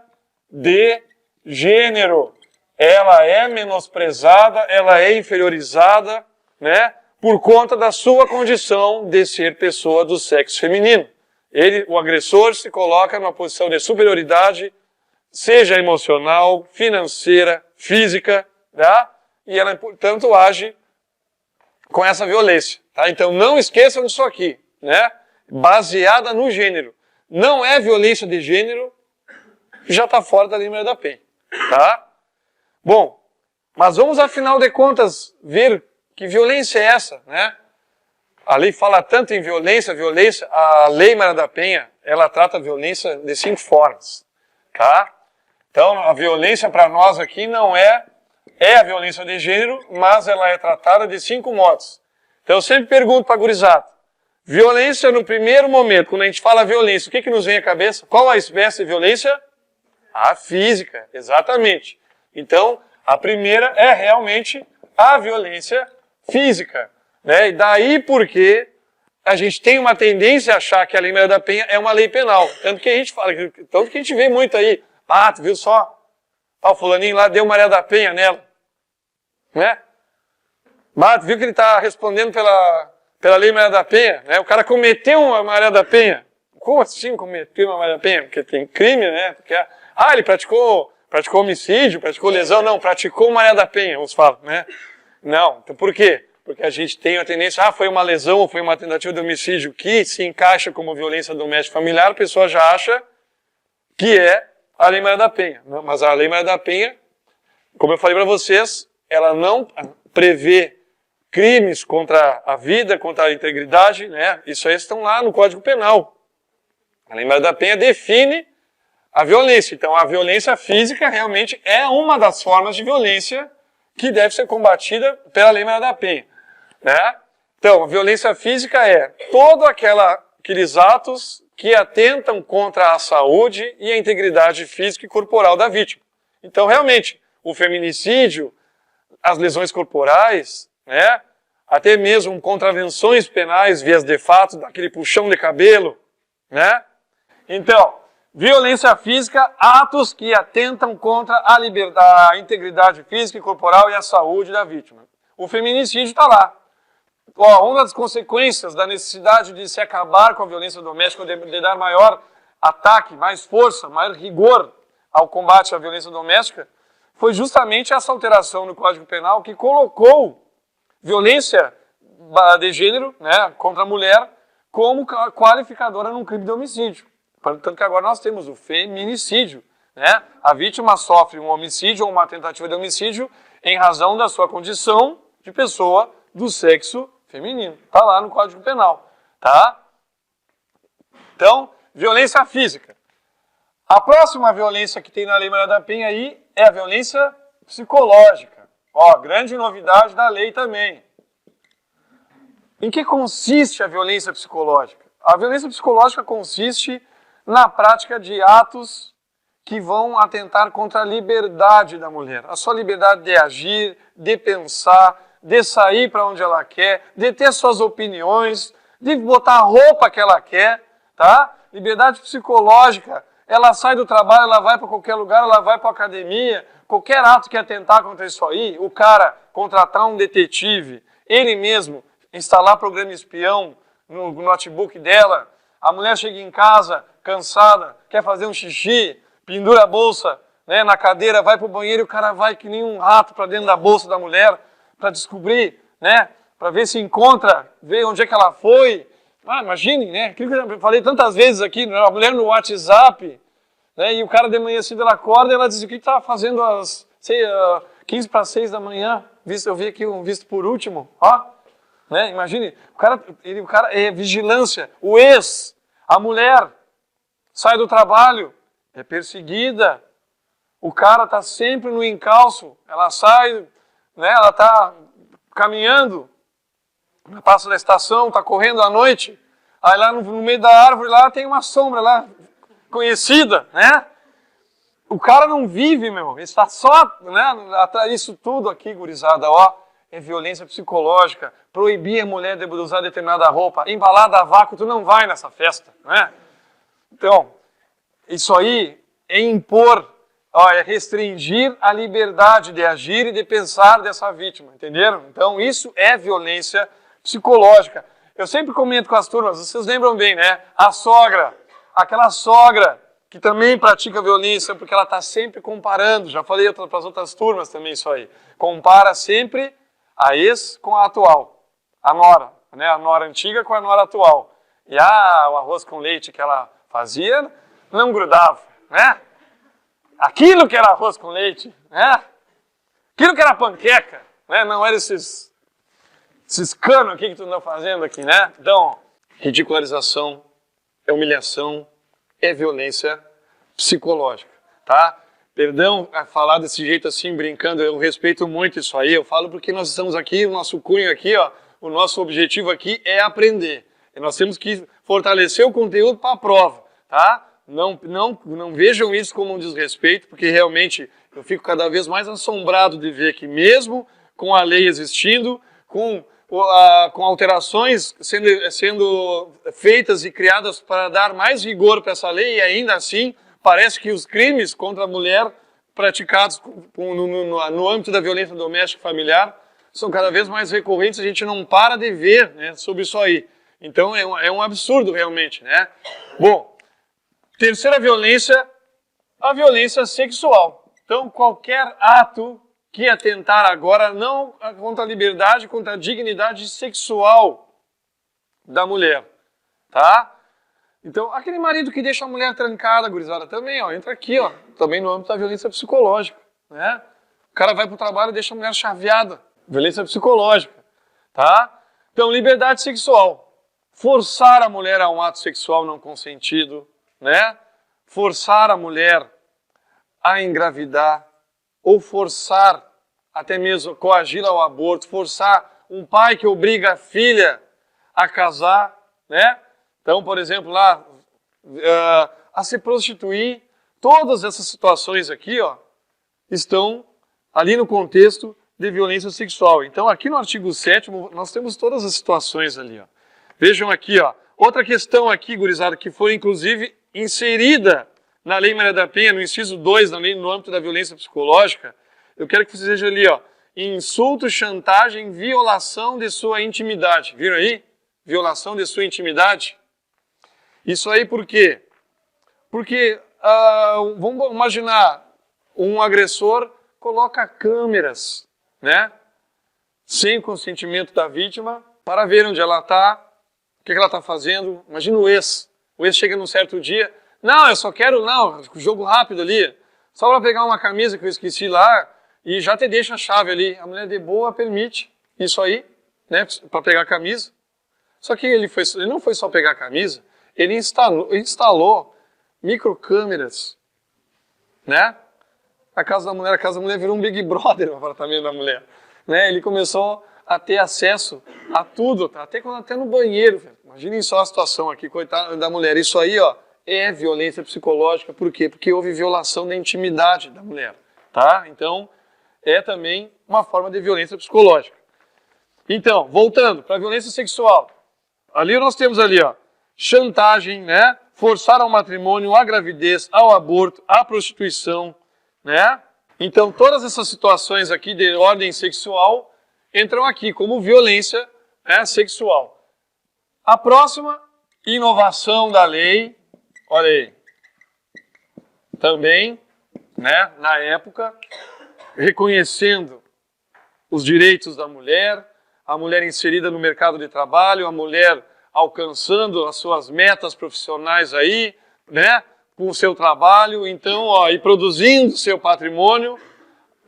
de gênero. Ela é menosprezada, ela é inferiorizada, né? Por conta da sua condição de ser pessoa do sexo feminino. O agressor se coloca numa posição de superioridade, seja emocional, financeira, física, tá? E ela, portanto, age com essa violência. Tá? Então, não esqueçam disso aqui, né? Baseada no gênero. Não é violência de gênero, já está fora da Lei Maria da Penha. Tá? Bom, mas vamos, afinal de contas, ver que violência é essa, né? A lei fala tanto em violência, a Lei Maria da Penha, ela trata a violência de 5 formas, tá? Então, a violência para nós aqui não é a violência de gênero, mas ela é tratada de 5 modos. Então, eu sempre pergunto para a gurizada, violência no primeiro momento, quando a gente fala violência, o que nos vem à cabeça? Qual a espécie de violência? A física, exatamente. Então, a primeira é realmente a violência física, né? E daí porque a gente tem uma tendência a achar que a Lei Maria da Penha é uma lei penal. Tanto que a gente vê muito aí, tu viu só? O fulaninho lá deu Maria da Penha nela. Né? Tu viu que ele está respondendo pela Lei Maria da Penha? Né? O cara cometeu uma Maria da Penha. Como assim cometeu uma Maria da Penha? Porque tem crime, né? Ele praticou praticou homicídio, praticou lesão, não, praticou Maria da Penha, uns falam, né? Não, então por quê? Porque a gente tem a tendência, foi uma lesão ou foi uma tentativa de homicídio que se encaixa como violência doméstica familiar, a pessoa já acha que é a Lei Maria da Penha. Mas a Lei Maria da Penha, como eu falei para vocês, ela não prevê crimes contra a vida, contra a integridade, né? Isso aí estão lá no Código Penal. A Lei Maria da Penha define a violência. Então, a violência física realmente é uma das formas de violência que deve ser combatida pela Lei Maria da Penha, né? Então, a violência física é todos aqueles atos que atentam contra a saúde e a integridade física e corporal da vítima. Então, realmente, o feminicídio, as lesões corporais, né? Até mesmo contravenções penais, vias de fato, daquele puxão de cabelo, né? Então, violência física, atos que atentam contra a liberdade, a integridade física e corporal e a saúde da vítima. O feminicídio está lá. Uma das consequências da necessidade de se acabar com a violência doméstica, de dar maior ataque, mais força, maior rigor ao combate à violência doméstica, foi justamente essa alteração no Código Penal que colocou violência de gênero, né, contra a mulher como qualificadora num crime de homicídio. Portanto que agora nós temos o feminicídio, né? A vítima sofre um homicídio ou uma tentativa de homicídio em razão da sua condição de pessoa do sexo feminino. Está lá no Código Penal, tá? Então, violência física. A próxima violência que tem na Lei Maria da Penha aí é a violência psicológica. Grande novidade da lei também. Em que consiste a violência psicológica? A violência psicológica consiste na prática de atos que vão atentar contra a liberdade da mulher. A sua liberdade de agir, de pensar, de sair para onde ela quer, de ter suas opiniões, de botar a roupa que ela quer, tá? Liberdade psicológica. Ela sai do trabalho, ela vai para qualquer lugar, ela vai para a academia, qualquer ato que atentar contra isso aí, o cara contratar um detetive, ele mesmo instalar programa espião no notebook dela, a mulher chega em casa cansada, quer fazer um xixi, pendura a bolsa, né, na cadeira, vai para o banheiro e o cara vai que nem um rato para dentro da bolsa da mulher para descobrir, né, para ver se encontra, ver onde é que ela foi. Imagine, né, aquilo que eu já falei tantas vezes aqui, a mulher no WhatsApp, né, e o cara de manhã cedo ela acorda e ela diz: o que estava fazendo às 15 para 6 da manhã? Eu vi aqui um visto por último, né, imagine, o cara é vigilância, o ex, a mulher sai do trabalho, é perseguida, o cara está sempre no encalço, ela sai, né, ela está caminhando, passa da estação, está correndo à noite, aí lá no meio da árvore lá tem uma sombra lá, conhecida, né? O cara não vive, ele está só, né, atrás disso tudo aqui, gurizada, é violência psicológica, proibir a mulher de usar determinada roupa, embalada a vácuo, tu não vai nessa festa, né? Então, isso aí é impor, é restringir a liberdade de agir e de pensar dessa vítima, entenderam? Então, isso é violência psicológica. Eu sempre comento com as turmas, vocês lembram bem, né? A sogra, aquela sogra que também pratica violência, porque ela está sempre comparando, já falei para as outras turmas também isso aí, compara sempre a ex com a atual, a nora, né? A nora antiga com a nora atual. E o arroz com leite que ela fazia não grudava, né? Aquilo que era arroz com leite, né? Aquilo que era panqueca, né? Não era esses canos aqui que tu anda fazendo aqui, né? Então, ridicularização, é humilhação, é violência psicológica, tá? Perdão a falar desse jeito assim, brincando, eu respeito muito isso aí, eu falo porque nós estamos aqui, o nosso cunho aqui, o nosso objetivo aqui é aprender. E nós temos que fortalecer o conteúdo para a prova, tá? Não vejam isso como um desrespeito, porque realmente eu fico cada vez mais assombrado de ver que mesmo com a lei existindo, com alterações sendo feitas e criadas para dar mais rigor para essa lei, e ainda assim parece que os crimes contra a mulher praticados no âmbito da violência doméstica e familiar são cada vez mais recorrentes, a gente não para de ver, né, sobre isso aí. Então é um absurdo realmente, né? Bom, terceira violência, a violência sexual. Então, qualquer ato que atentar agora não contra a liberdade, contra a dignidade sexual da mulher, tá? Então, aquele marido que deixa a mulher trancada, gurizada, também, ó, entra aqui, ó, também no âmbito da violência psicológica, né? O cara vai pro trabalho e deixa a mulher chaveada, violência psicológica, tá? Então, liberdade sexual, forçar a mulher a um ato sexual não consentido, né? Forçar a mulher a engravidar, ou forçar, até mesmo coagir ao aborto, forçar um pai que obriga a filha a casar, né? Então, por exemplo, lá, a se prostituir, todas essas situações aqui, ó, estão ali no contexto de violência sexual. Então, aqui no artigo 7º, nós temos todas as situações ali, ó. Vejam aqui, ó, outra questão aqui, gurizada, que foi inclusive inserida na Lei Maria da Penha, no inciso 2, na lei, no âmbito da violência psicológica. Eu quero que vocês vejam ali, ó, insulto, chantagem, violação de sua intimidade. Viram aí? Violação de sua intimidade. Isso aí por quê? Porque, vamos imaginar, um agressor coloca câmeras, né, sem o consentimento da vítima, para ver onde ela está, o que ela está fazendo. Imagina o ex. O ex chega num certo dia, não, eu só quero, não, jogo rápido ali, só para pegar uma camisa que eu esqueci lá e já te deixa a chave ali. A mulher de boa permite isso aí, né, para pegar a camisa. Só que ele não foi só pegar a camisa, ele instalou microcâmeras, né? A casa da mulher virou um Big Brother, o apartamento da mulher, né? Ele começou a ter acesso a tudo, tá? Até no banheiro, velho. Imaginem só a situação aqui, coitada da mulher. Isso aí, ó, é violência psicológica. Por quê? Porque houve violação da intimidade da mulher, tá? Então, é também uma forma de violência psicológica. Então, voltando para a violência sexual. Ali nós temos ali, ó, chantagem, né? Forçar ao matrimônio, à gravidez, ao aborto, à prostituição, né? Então, todas essas situações aqui de ordem sexual entram aqui como violência, né, sexual. A próxima inovação da lei, olha aí, também, né, na época, reconhecendo os direitos da mulher, a mulher inserida no mercado de trabalho, a mulher alcançando as suas metas profissionais aí, né, com o seu trabalho, então, ó, e produzindo seu patrimônio,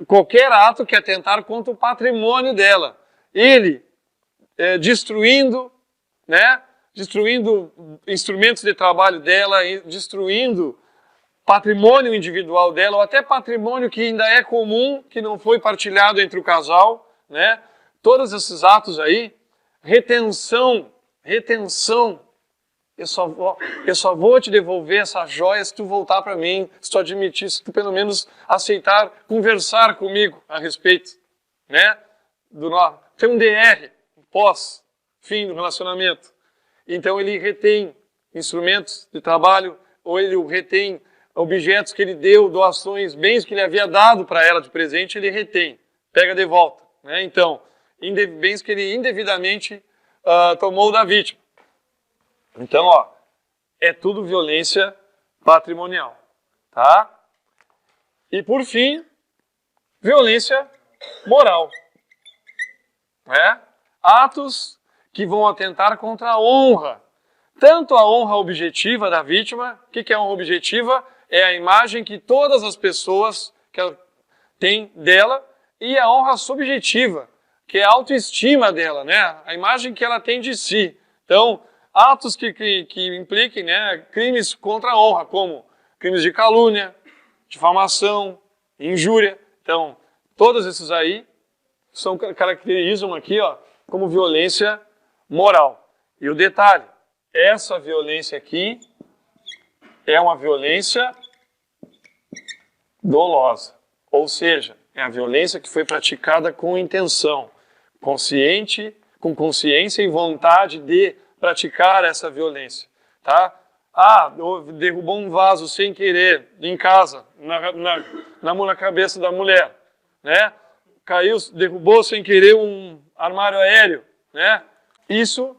qualquer ato que atentar contra o patrimônio dela. Ele destruindo, né, destruindo instrumentos de trabalho dela, destruindo patrimônio individual dela, ou até patrimônio que ainda é comum, que não foi partilhado entre o casal, né? Todos esses atos aí, retenção, eu só vou te devolver essa joia se tu voltar para mim, se tu admitir, se tu pelo menos aceitar conversar comigo a respeito, né? Tem um DR, pós, fim do relacionamento. Então ele retém instrumentos de trabalho, ou ele retém objetos que ele deu, doações, bens que ele havia dado para ela de presente, ele retém, pega de volta, né? Então, bens que ele indevidamente tomou da vítima. Então, ó, é tudo violência patrimonial, tá? E por fim, violência moral, né? Atos que vão atentar contra a honra, tanto a honra objetiva da vítima. O que é a honra objetiva? É a imagem que todas as pessoas que ela tem dela, e a honra subjetiva, que é a autoestima dela, né? A imagem que ela tem de si. Então, atos que impliquem, né, crimes contra a honra, como crimes de calúnia, difamação, injúria. Então, todos esses aí caracterizam aqui, ó, como violência moral. E o detalhe, essa violência aqui é uma violência dolosa, ou seja, é a violência que foi praticada com intenção, consciente, com consciência e vontade de praticar essa violência, tá? Derrubou um vaso sem querer em casa, na cabeça da mulher, né? Derrubou sem querer um armário aéreo, né? Isso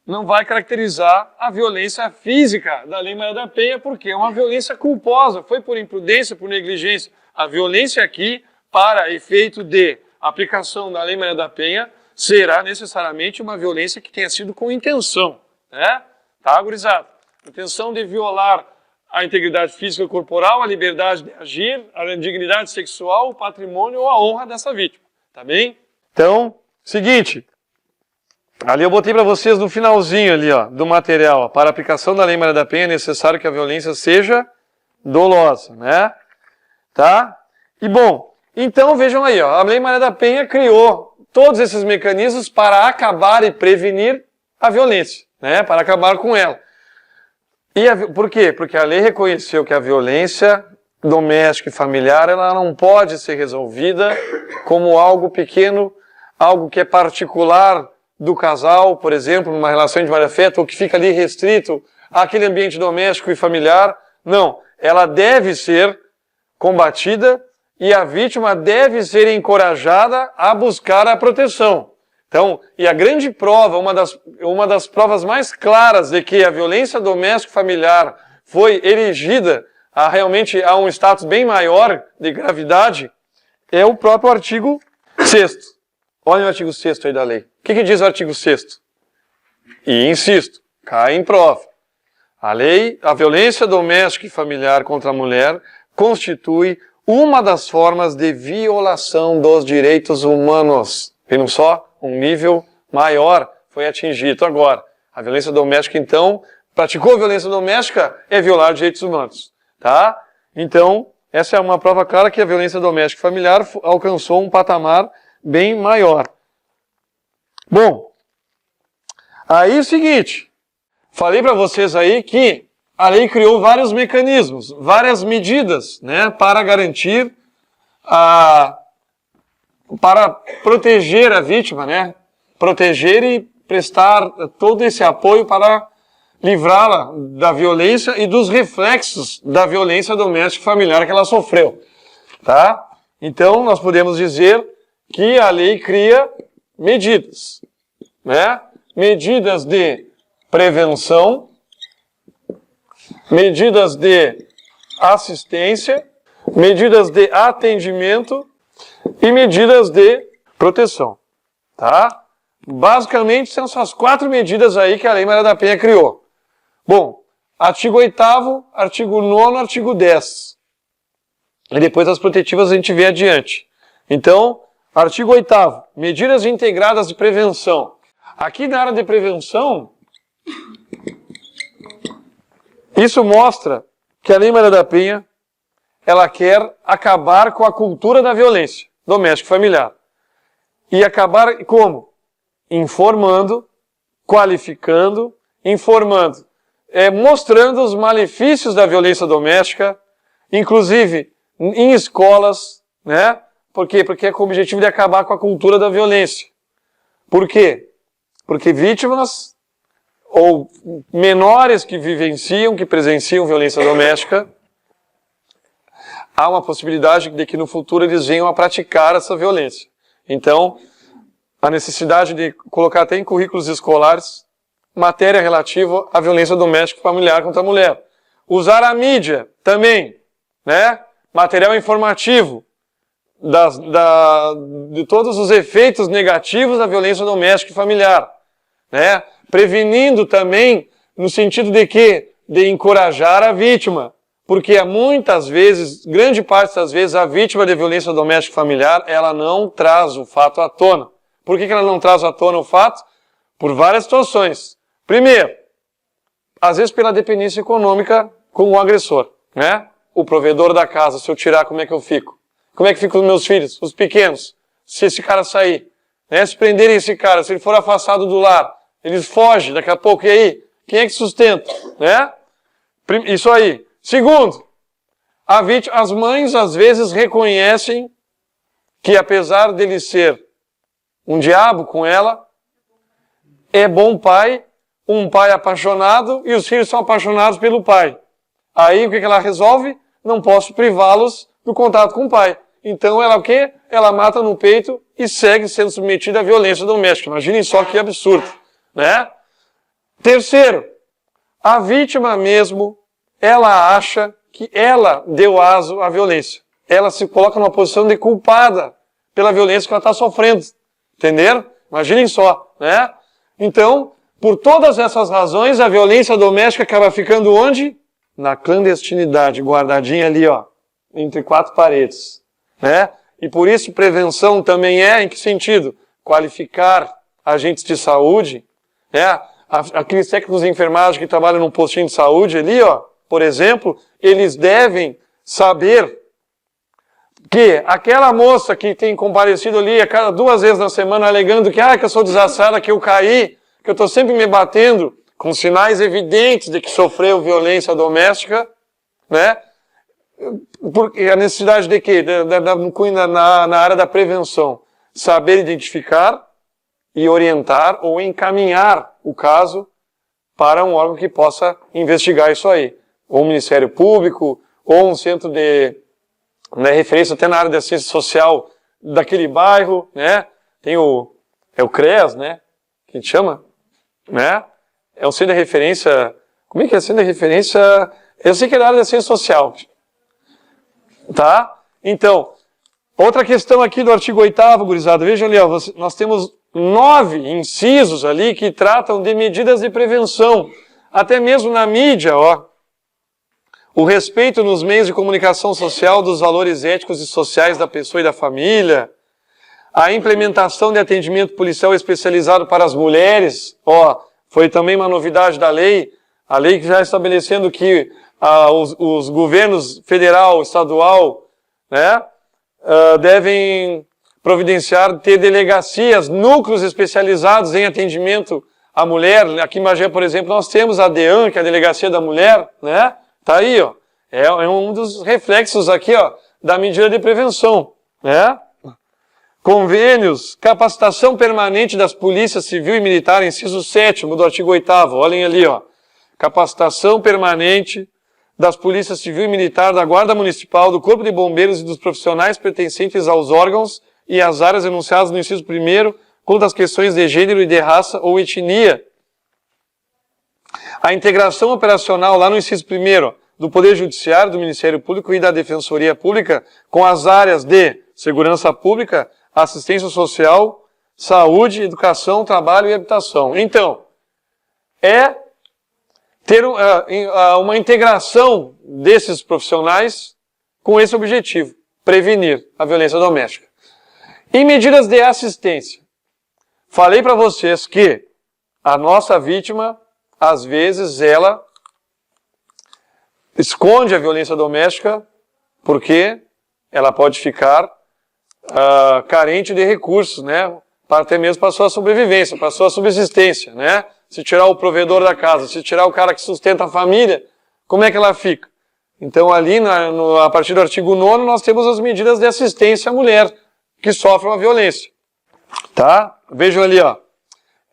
não vai caracterizar a violência física da Lei Maria da Penha, porque é uma violência culposa, foi por imprudência, por negligência. A violência aqui, para efeito de aplicação da Lei Maria da Penha, será necessariamente uma violência que tenha sido com intenção, né? Tá, gurizada? Intenção de violar a integridade física e corporal, a liberdade de agir, a dignidade sexual, o patrimônio ou a honra dessa vítima, tá bem? Então, seguinte, ali eu botei para vocês no finalzinho ali, ó, do material, ó, para a aplicação da Lei Maria da Penha é necessário que a violência seja dolosa, né? Tá? E bom, então vejam aí, ó, a Lei Maria da Penha criou todos esses mecanismos para acabar e prevenir a violência, né? Para acabar com ela. Por quê? Porque a lei reconheceu que a violência doméstica e familiar ela não pode ser resolvida como algo pequeno, algo que é particular do casal, por exemplo, numa relação de afeto, ou que fica ali restrito àquele ambiente doméstico e familiar. Não, ela deve ser combatida e a vítima deve ser encorajada a buscar a proteção. Então, e a grande prova, uma das provas mais claras de que a violência doméstica e familiar foi erigida realmente a um status bem maior de gravidade, é o próprio artigo 6º. Olha o artigo 6º aí da lei. O que diz o artigo 6º? E insisto, cai em prova. A violência doméstica e familiar contra a mulher constitui uma das formas de violação dos direitos humanos. Viram só? Um nível maior foi atingido. Agora, a violência doméstica, então, praticou a violência doméstica, é violar os direitos humanos. Tá? Então, essa é uma prova clara que a violência doméstica e familiar alcançou um patamar bem maior. Bom, aí é o seguinte, falei para vocês aí que a lei criou vários mecanismos, várias medidas, né, para garantir para proteger a vítima, né, proteger e prestar todo esse apoio para livrá-la da violência e dos reflexos da violência doméstica e familiar que ela sofreu, tá? Então, nós podemos dizer que a lei cria medidas, né? Medidas de prevenção, medidas de assistência, medidas de atendimento e medidas de proteção, tá? Basicamente, são essas 4 medidas aí que a Lei Maria da Penha criou. Bom, artigo 8º, artigo 9º, artigo 10. E depois as protetivas a gente vê adiante. Então, artigo 8º, medidas integradas de prevenção. Aqui na área de prevenção, isso mostra que a Lei Maria da Penha, ela quer acabar com a cultura da violência doméstica e familiar. E acabar como? Informando, qualificando, mostrando os malefícios da violência doméstica, inclusive em escolas, né? Por quê? Porque é com o objetivo de acabar com a cultura da violência. Por quê? Porque vítimas ou menores que vivenciam, que presenciam violência doméstica, há uma possibilidade de que no futuro eles venham a praticar essa violência. Então, a necessidade de colocar até em currículos escolares matéria relativa à violência doméstica e familiar contra a mulher. Usar a mídia também, né? Material informativo de todos os efeitos negativos da violência doméstica e familiar, né? Prevenindo também no sentido de que? De encorajar a vítima. Porque muitas vezes, grande parte das vezes, a vítima de violência doméstica e familiar, ela não traz o fato à tona. Por que ela não traz à tona o fato? Por várias situações. Primeiro, às vezes pela dependência econômica com o agressor, né? O provedor da casa, se eu tirar, como é que eu fico? Como é que ficam os meus filhos, os pequenos, se esse cara sair? Né? Se prenderem esse cara, se ele for afastado do lar, eles fogem daqui a pouco, e aí? Quem é que sustenta? Né? Isso aí. Segundo, as mães às vezes reconhecem que apesar dele ser um diabo com ela, é bom pai, um pai apaixonado e os filhos são apaixonados pelo pai. Aí o que ela resolve? Não posso privá-los do contato com o pai. Então ela o quê? Ela mata no peito e segue sendo submetida à violência doméstica. Imaginem só que absurdo, né? Terceiro, a vítima mesmo, ela acha que ela deu aso à violência. ela se coloca numa posição de culpada pela violência que ela está sofrendo. Entenderam? Imaginem só, né? Então, por todas essas razões, a violência doméstica acaba ficando onde? Na clandestinidade, guardadinha ali, ó, entre quatro paredes, né? E por isso prevenção também em que sentido? Qualificar agentes de saúde, né? Aqueles técnicos de enfermagem que trabalham num postinho de saúde ali, ó, por exemplo, eles devem saber que aquela moça que tem comparecido ali a cada 2 vezes na semana alegando que eu sou desastrada, que eu caí, que eu estou sempre me batendo, com sinais evidentes de que sofreu violência doméstica, né? Porque a necessidade de quê? Na área da prevenção. Saber identificar e orientar ou encaminhar o caso para um órgão que possa investigar isso aí. Ou um Ministério Público, ou um centro de referência até na área da ciência social daquele bairro, né? Tem o CREAS, né? Que a gente chama, né? É um centro de referência. Como é que é centro de referência? Eu sei que é na área da ciência social. Tá? Então, outra questão aqui do artigo 8º, gurizada. Vejam ali, ó, nós temos 9 incisos ali que tratam de medidas de prevenção. Até mesmo na mídia, ó. O respeito nos meios de comunicação social dos valores éticos e sociais da pessoa e da família. A implementação de atendimento policial especializado para as mulheres. Ó, foi também uma novidade da lei. A lei que já estabelecendo que os governos federal, estadual, né, devem providenciar, ter delegacias, núcleos especializados em atendimento à mulher. Aqui em Magé, por exemplo, nós temos a DEAN, que é a Delegacia da Mulher, né? Tá aí, ó. É um dos reflexos aqui, ó, da medida de prevenção, né? Convênios, capacitação permanente das polícias civil e militar, inciso 7º do artigo 8º. Olhem ali, ó. Capacitação permanente das polícias civil e militar, da Guarda Municipal, do Corpo de Bombeiros e dos profissionais pertencentes aos órgãos e às áreas enunciadas no inciso 1º, quanto às questões de gênero e de raça ou etnia. A integração operacional, lá no inciso 1º, do Poder Judiciário, do Ministério Público e da Defensoria Pública, com as áreas de segurança pública, assistência social, saúde, educação, trabalho e habitação. Então, ter uma integração desses profissionais com esse objetivo, prevenir a violência doméstica. E medidas de assistência. Falei para vocês que a nossa vítima, às vezes, ela esconde a violência doméstica porque ela pode ficar carente de recursos, né? Até mesmo para a sua sobrevivência, para a sua subsistência, né? Se tirar o provedor da casa, se tirar o cara que sustenta a família, como é que ela fica? Então ali, a partir do artigo 9º, nós temos as medidas de assistência à mulher que sofre uma violência. Tá? Vejam ali, ó.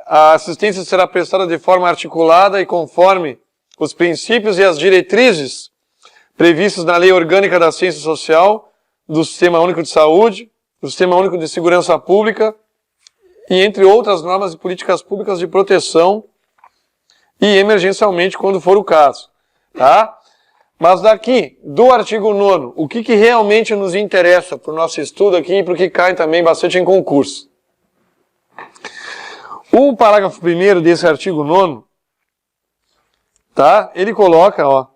A assistência será prestada de forma articulada e conforme os princípios e as diretrizes previstos na Lei Orgânica da Ciência Social, do Sistema Único de Saúde, do Sistema Único de Segurança Pública, e entre outras normas e políticas públicas de proteção e emergencialmente quando for o caso, tá? Mas daqui, do artigo 9º, o que realmente nos interessa para o nosso estudo aqui e para o que cai também bastante em concurso? O parágrafo 1º desse artigo 9º, tá? Ele coloca, ó,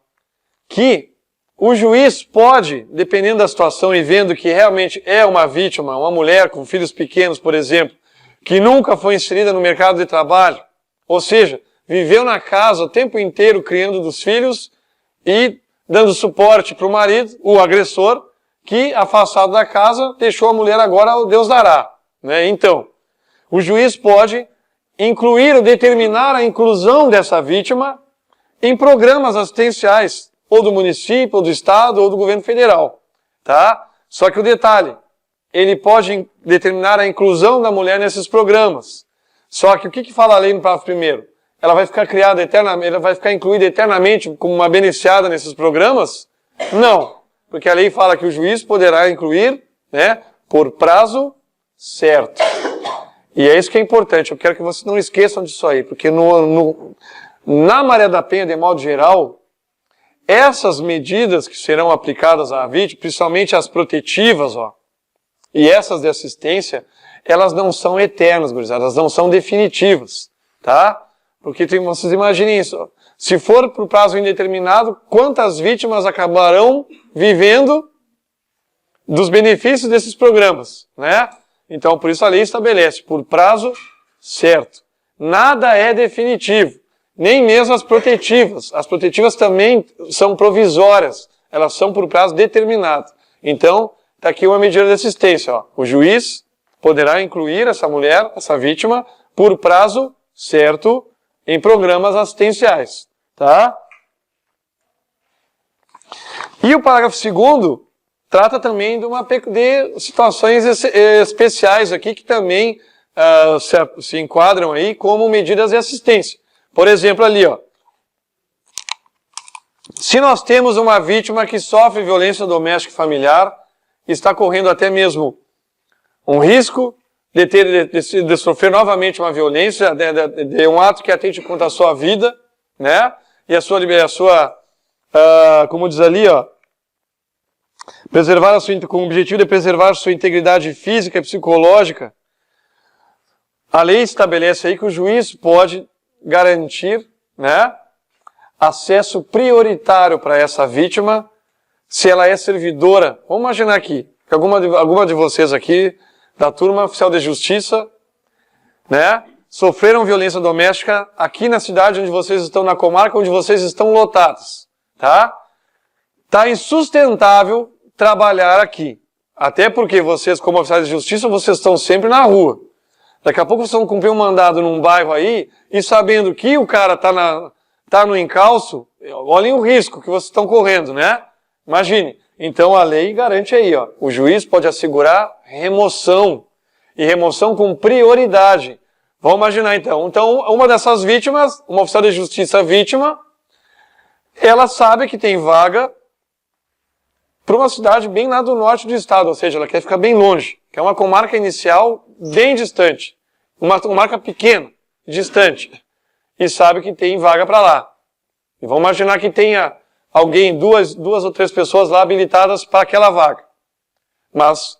que o juiz pode, dependendo da situação e vendo que realmente é uma vítima, uma mulher com filhos pequenos, por exemplo, que nunca foi inserida no mercado de trabalho, ou seja, viveu na casa o tempo inteiro criando dos filhos e dando suporte para o marido, o agressor, que, afastado da casa, deixou a mulher agora ao Deus dará, né? Então, o juiz pode incluir ou determinar a inclusão dessa vítima em programas assistenciais, ou do município, ou do estado, ou do governo federal, tá? Só que o detalhe, ele pode determinar a inclusão da mulher nesses programas. Só que o que fala a lei no parágrafo 1º? Ela vai ficar criada eternamente, ela vai ficar incluída eternamente como uma beneficiada nesses programas? Não, porque a lei fala que o juiz poderá incluir, né, por prazo certo. E é isso que é importante, eu quero que vocês não esqueçam disso aí, porque na Maria da Penha, de modo geral, essas medidas que serão aplicadas à vítima, principalmente as protetivas, ó, e essas de assistência, elas não são eternas, gurizada, elas não são definitivas, tá? Porque vocês imaginem isso, ó, se for por prazo indeterminado, quantas vítimas acabarão vivendo dos benefícios desses programas, né? Então, por isso a lei estabelece, por prazo certo. Nada é definitivo, nem mesmo as protetivas. As protetivas também são provisórias, elas são por prazo determinado. Então, está aqui uma medida de assistência, ó. O juiz poderá incluir essa mulher, essa vítima, por prazo certo em programas assistenciais, tá? E o parágrafo 2º trata também de situações especiais aqui que também se enquadram aí como medidas de assistência. Por exemplo, ali, ó. Se nós temos uma vítima que sofre violência doméstica e familiar, está correndo até mesmo um risco de sofrer novamente uma violência, de um ato que atente contra a sua vida, né? E como diz ali, ó, com o objetivo de preservar sua integridade física e psicológica, a lei estabelece aí que o juiz pode garantir, né, acesso prioritário para essa vítima se ela é servidora. Vamos imaginar aqui, que alguma de vocês aqui, da turma oficial de justiça, né, sofreram violência doméstica aqui na cidade onde vocês estão, na comarca onde vocês estão lotados, tá? Tá insustentável trabalhar aqui. Até porque vocês, como oficiais de justiça, vocês estão sempre na rua. Daqui a pouco vocês vão cumprir um mandado num bairro aí, e sabendo que o cara tá no encalço, olhem o risco que vocês estão correndo, né? Imagine. Então a lei garante aí, ó. O juiz pode assegurar remoção. E remoção com prioridade. Vamos imaginar então. Então, uma dessas vítimas, uma oficial de justiça vítima, ela sabe que tem vaga para uma cidade bem lá do norte do estado, ou seja, ela quer ficar bem longe, que é uma comarca inicial bem distante, uma comarca pequena, distante, e sabe que tem vaga para lá. E vamos imaginar que tenha alguém, duas ou três pessoas lá habilitadas para aquela vaga. Mas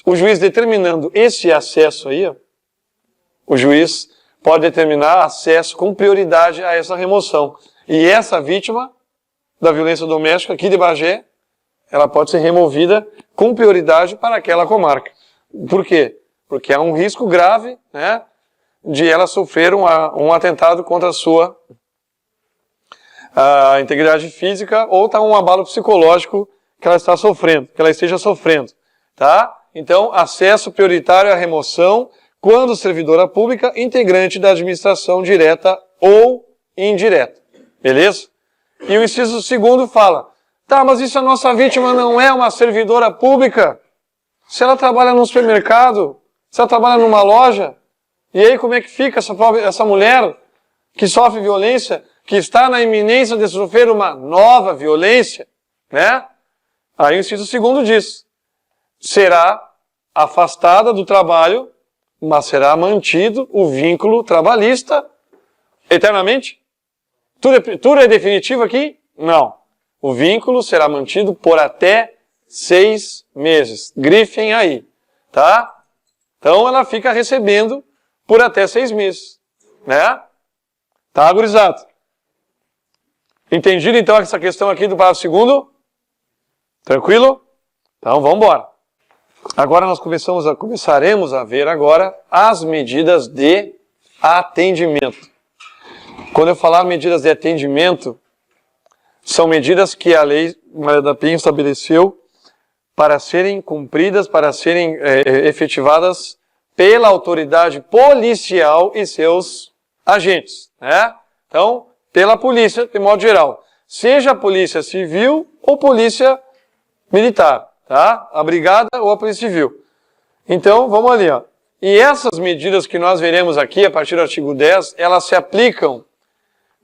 o juiz determinando esse acesso aí, ó, o juiz pode determinar acesso com prioridade a essa remoção. E essa vítima da violência doméstica aqui de Bagé, ela pode ser removida com prioridade para aquela comarca. Por quê? Porque há um risco grave, né, de ela sofrer um atentado contra a sua integridade física ou tá um abalo psicológico que ela está sofrendo, que ela esteja sofrendo, tá? Então, acesso prioritário à remoção quando servidora pública, integrante da administração direta ou indireta. Beleza? E o inciso 2º fala, tá, mas e se a nossa vítima não é uma servidora pública? Se ela trabalha num supermercado, se ela trabalha numa loja, e aí como é que fica essa mulher que sofre violência, que está na iminência de sofrer uma nova violência, né? Aí o inciso 2º diz, será afastada do trabalho, mas será mantido o vínculo trabalhista eternamente? Tudo é definitivo aqui? Não. O vínculo será mantido por até 6 meses. Grifem aí, tá? Então ela fica recebendo por até 6 meses, né? Tá, gurizada? Entendido então essa questão aqui do parágrafo 2º? Tranquilo? Então vamos embora. Agora nós começaremos a ver agora as medidas de atendimento. Quando eu falar medidas de atendimento, são medidas que a lei Maria da Penha estabeleceu para serem cumpridas, para serem efetivadas pela autoridade policial e seus agentes, né? Então, pela polícia, de modo geral. Seja a polícia civil ou polícia militar, tá? A brigada ou a polícia civil. Então, vamos ali, ó. E essas medidas que nós veremos aqui, a partir do artigo 10, elas se aplicam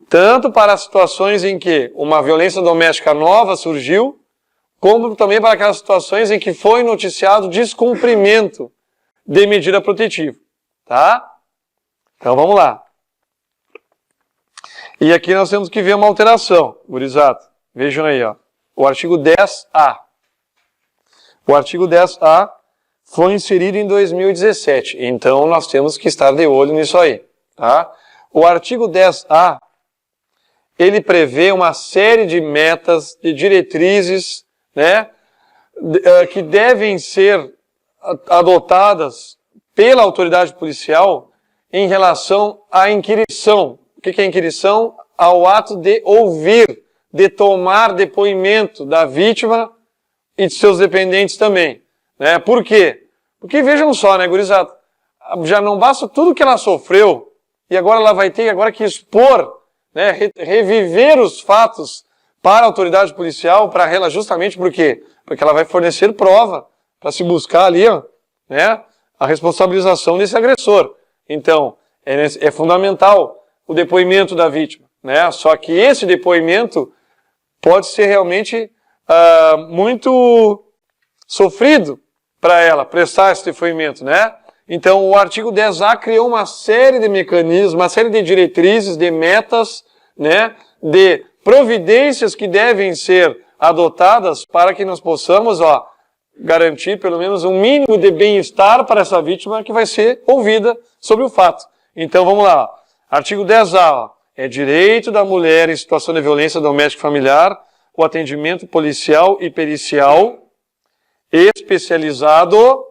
tanto para situações em que uma violência doméstica nova surgiu, como também para aquelas situações em que foi noticiado descumprimento de medida protetiva, tá? Então vamos lá. E aqui nós temos que ver uma alteração, gurizada. Vejam aí, ó, o artigo 10A. O artigo 10A foi inserido em 2017, então nós temos que estar de olho nisso aí, tá? O artigo 10A, ele prevê uma série de metas, de diretrizes, né, que devem ser adotadas pela autoridade policial em relação à inquirição. O que é inquirição? Ao ato de ouvir, de tomar depoimento da vítima e de seus dependentes também. Né? Por quê? Porque vejam só, né, gurizada? Já não basta tudo que ela sofreu e agora ela vai ter agora que expor, né, reviver os fatos para a autoridade policial, para ela, justamente por quê? Porque ela vai fornecer prova para se buscar ali, ó, né, a responsabilização desse agressor. Então, é fundamental o depoimento da vítima, né? Só que esse depoimento pode ser realmente muito sofrido para ela prestar esse depoimento, né? Então, o artigo 10A criou uma série de mecanismos, uma série de diretrizes, de metas, né, de providências que devem ser adotadas para que nós possamos, ó, garantir pelo menos um mínimo de bem-estar para essa vítima que vai ser ouvida sobre o fato. Então, vamos lá. Ó. Artigo 10A, ó, é direito da mulher em situação de violência doméstica e familiar o atendimento policial e pericial especializado,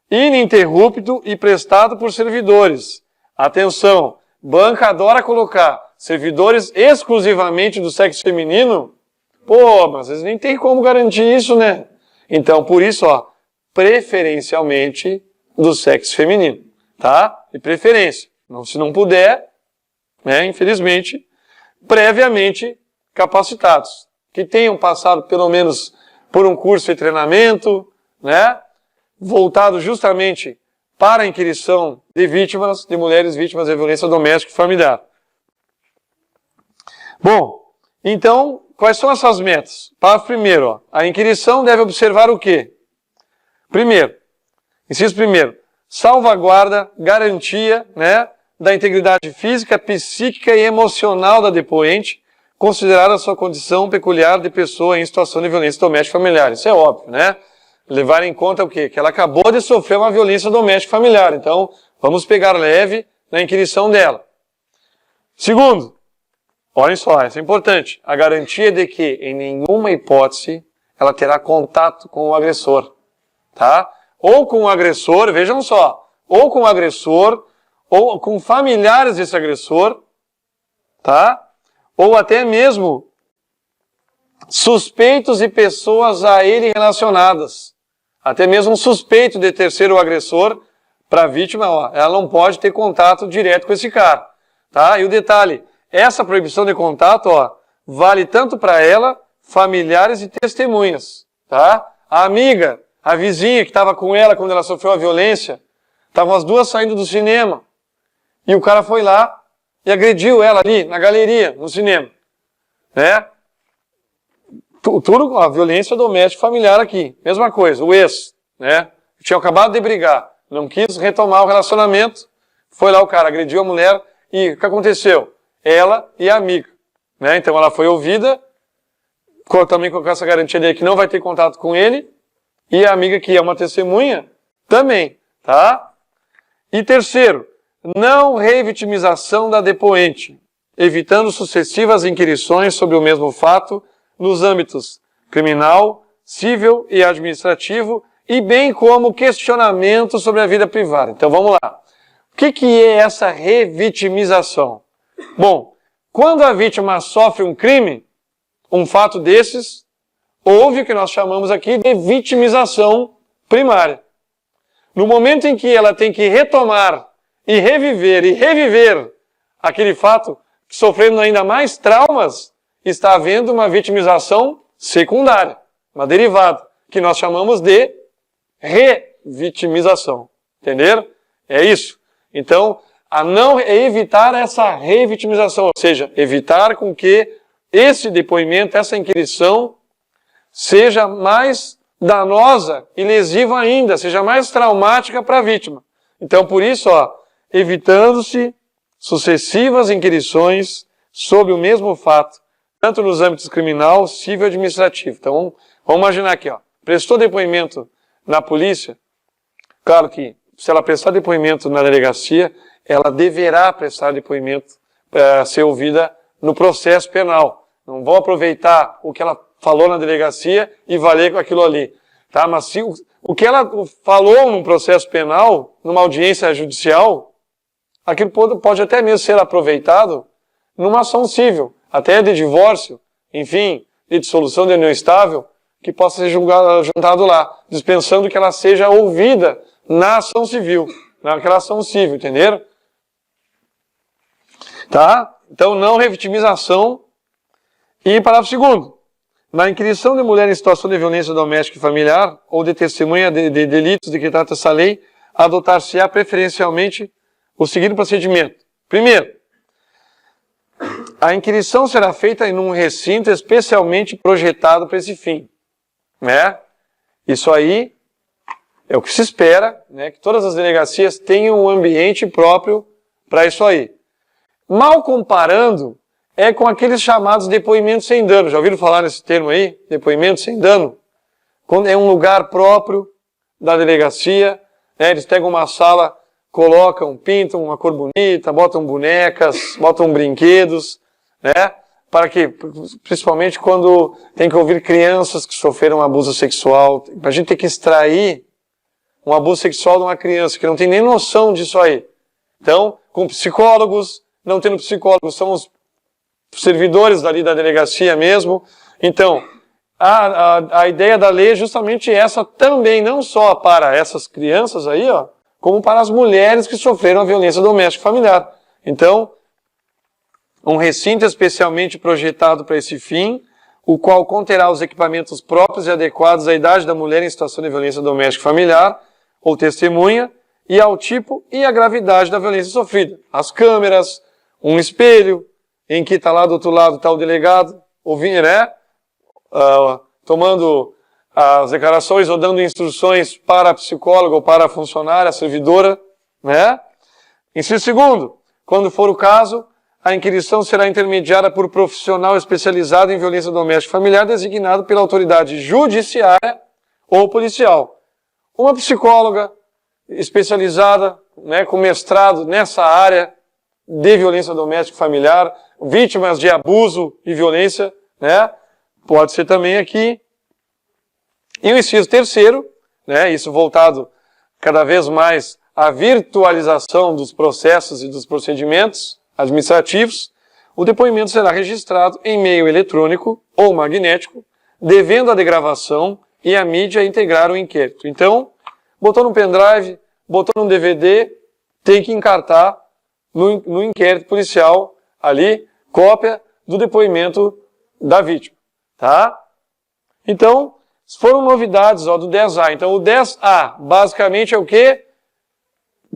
ininterrupto e prestado por servidores. Atenção, banca adora colocar servidores exclusivamente do sexo feminino. Pô, mas eles nem tem como garantir isso, né? Então, por isso, ó, preferencialmente do sexo feminino, tá? De preferência. Se não puder, né, infelizmente, previamente capacitados, que tenham passado pelo menos por um curso de treinamento, né, voltado justamente para a inquirição de vítimas, de mulheres vítimas de violência doméstica e familiar. Bom, então, quais são essas metas? Parágrafo primeiro, ó, a inquirição deve observar o quê? Primeiro, inciso primeiro, salvaguarda, garantia, né, da integridade física, psíquica e emocional da depoente, considerada a sua condição peculiar de pessoa em situação de violência doméstica e familiar. Isso é óbvio, né? Levar em conta o quê? Que ela acabou de sofrer uma violência doméstica e familiar. Então, vamos pegar leve na inquirição dela. Segundo, olhem só, isso é importante. A garantia de que, em nenhuma hipótese, ela terá contato com o agressor. Tá? Ou com o agressor, vejam só, ou com o agressor, ou com familiares desse agressor, tá? Ou até mesmo suspeitos e pessoas a ele relacionadas. Até mesmo um suspeito de ter sido o agressor, para a vítima, ó, ela não pode ter contato direto com esse cara. Tá? E o detalhe, essa proibição de contato, ó, vale tanto para ela, familiares e testemunhas. Tá? A amiga, a vizinha que estava com ela quando ela sofreu a violência, estavam as duas saindo do cinema. E o cara foi lá e agrediu ela ali, na galeria, no cinema. Né? Tudo a violência doméstica familiar aqui. Mesma coisa, o ex, né? Tinha acabado de brigar, não quis retomar o relacionamento, foi lá o cara, agrediu a mulher e o que aconteceu? Ela e a amiga. Né? Então ela foi ouvida, também com essa garantia dele que não vai ter contato com ele, e a amiga que é uma testemunha, também. Tá? E terceiro, não revitimização da depoente, evitando sucessivas inquirições sobre o mesmo fato nos âmbitos criminal, civil e administrativo, e bem como questionamento sobre a vida privada. Então vamos lá. O que é essa revitimização? Bom, quando a vítima sofre um crime, um fato desses, houve o que nós chamamos aqui de vitimização primária. No momento em que ela tem que retomar e reviver aquele fato, sofrendo ainda mais traumas, está havendo uma vitimização secundária, uma derivada, que nós chamamos de revitimização. Entenderam? É isso. Então, evitar essa revitimização, ou seja, evitar com que esse depoimento, essa inquirição, seja mais danosa e lesiva ainda, seja mais traumática para a vítima. Então, por isso, ó, evitando-se sucessivas inquirições sobre o mesmo fato tanto nos âmbitos criminal, civil e administrativo. Então, vamos imaginar aqui, ó, prestou depoimento na polícia, claro que se ela prestar depoimento na delegacia, ela deverá prestar depoimento para ser ouvida no processo penal. Não vão aproveitar o que ela falou na delegacia e valer com aquilo ali. Tá? Mas se o que ela falou num processo penal, numa audiência judicial, aquilo pode até mesmo ser aproveitado numa ação civil, até de divórcio, enfim, de dissolução de união estável, que possa ser juntado lá, dispensando que ela seja ouvida na ação civil, naquela ação civil, entenderam? Tá? Então, não revitimização. E parágrafo 2º. Na inquirição de mulher em situação de violência doméstica e familiar ou de testemunha de delitos de que trata essa lei, adotar-se-á preferencialmente o seguinte procedimento. Primeiro, a inquirição será feita em um recinto especialmente projetado para esse fim. Né? Isso aí é o que se espera, né? Que todas as delegacias tenham um ambiente próprio para isso aí. Mal comparando, é com aqueles chamados depoimentos sem dano. Já ouviram falar nesse termo aí? Depoimento sem dano? Quando é um lugar próprio da delegacia, né? Eles pegam uma sala, colocam, pintam uma cor bonita, botam bonecas, botam brinquedos, né? Para que, principalmente quando tem que ouvir crianças que sofreram abuso sexual, a gente tem que extrair um abuso sexual de uma criança que não tem nem noção disso aí. Então, com psicólogos, não tendo psicólogos, são os servidores dali da delegacia mesmo. Então, a ideia da lei é justamente essa também, não só para essas crianças aí, ó, como para as mulheres que sofreram a violência doméstica e familiar. Então, um recinto especialmente projetado para esse fim, o qual conterá os equipamentos próprios e adequados à idade da mulher em situação de violência doméstica e familiar, ou testemunha, e ao tipo e à gravidade da violência sofrida. As câmeras, um espelho, em que está lá do outro lado está o delegado, ouvindo, né? Tomando as declarações ou dando instruções para a psicóloga ou para a funcionária, a servidora, né? Inciso 2º, quando for o caso, a inquirição será intermediada por profissional especializado em violência doméstica e familiar designado pela autoridade judiciária ou policial. Uma psicóloga especializada, né, com mestrado nessa área de violência doméstica e familiar, vítimas de abuso e violência, né, pode ser também aqui. E o inciso 3º, né, isso voltado cada vez mais à virtualização dos processos e dos procedimentos administrativos, o depoimento será registrado em meio eletrônico ou magnético, devendo a degravação e a mídia integrar o inquérito. Então, botou no pendrive, botou num DVD, tem que encartar no inquérito policial ali, cópia do depoimento da vítima. Tá? Então, foram novidades ó, do 10A. Então, o 10A, basicamente, é o quê?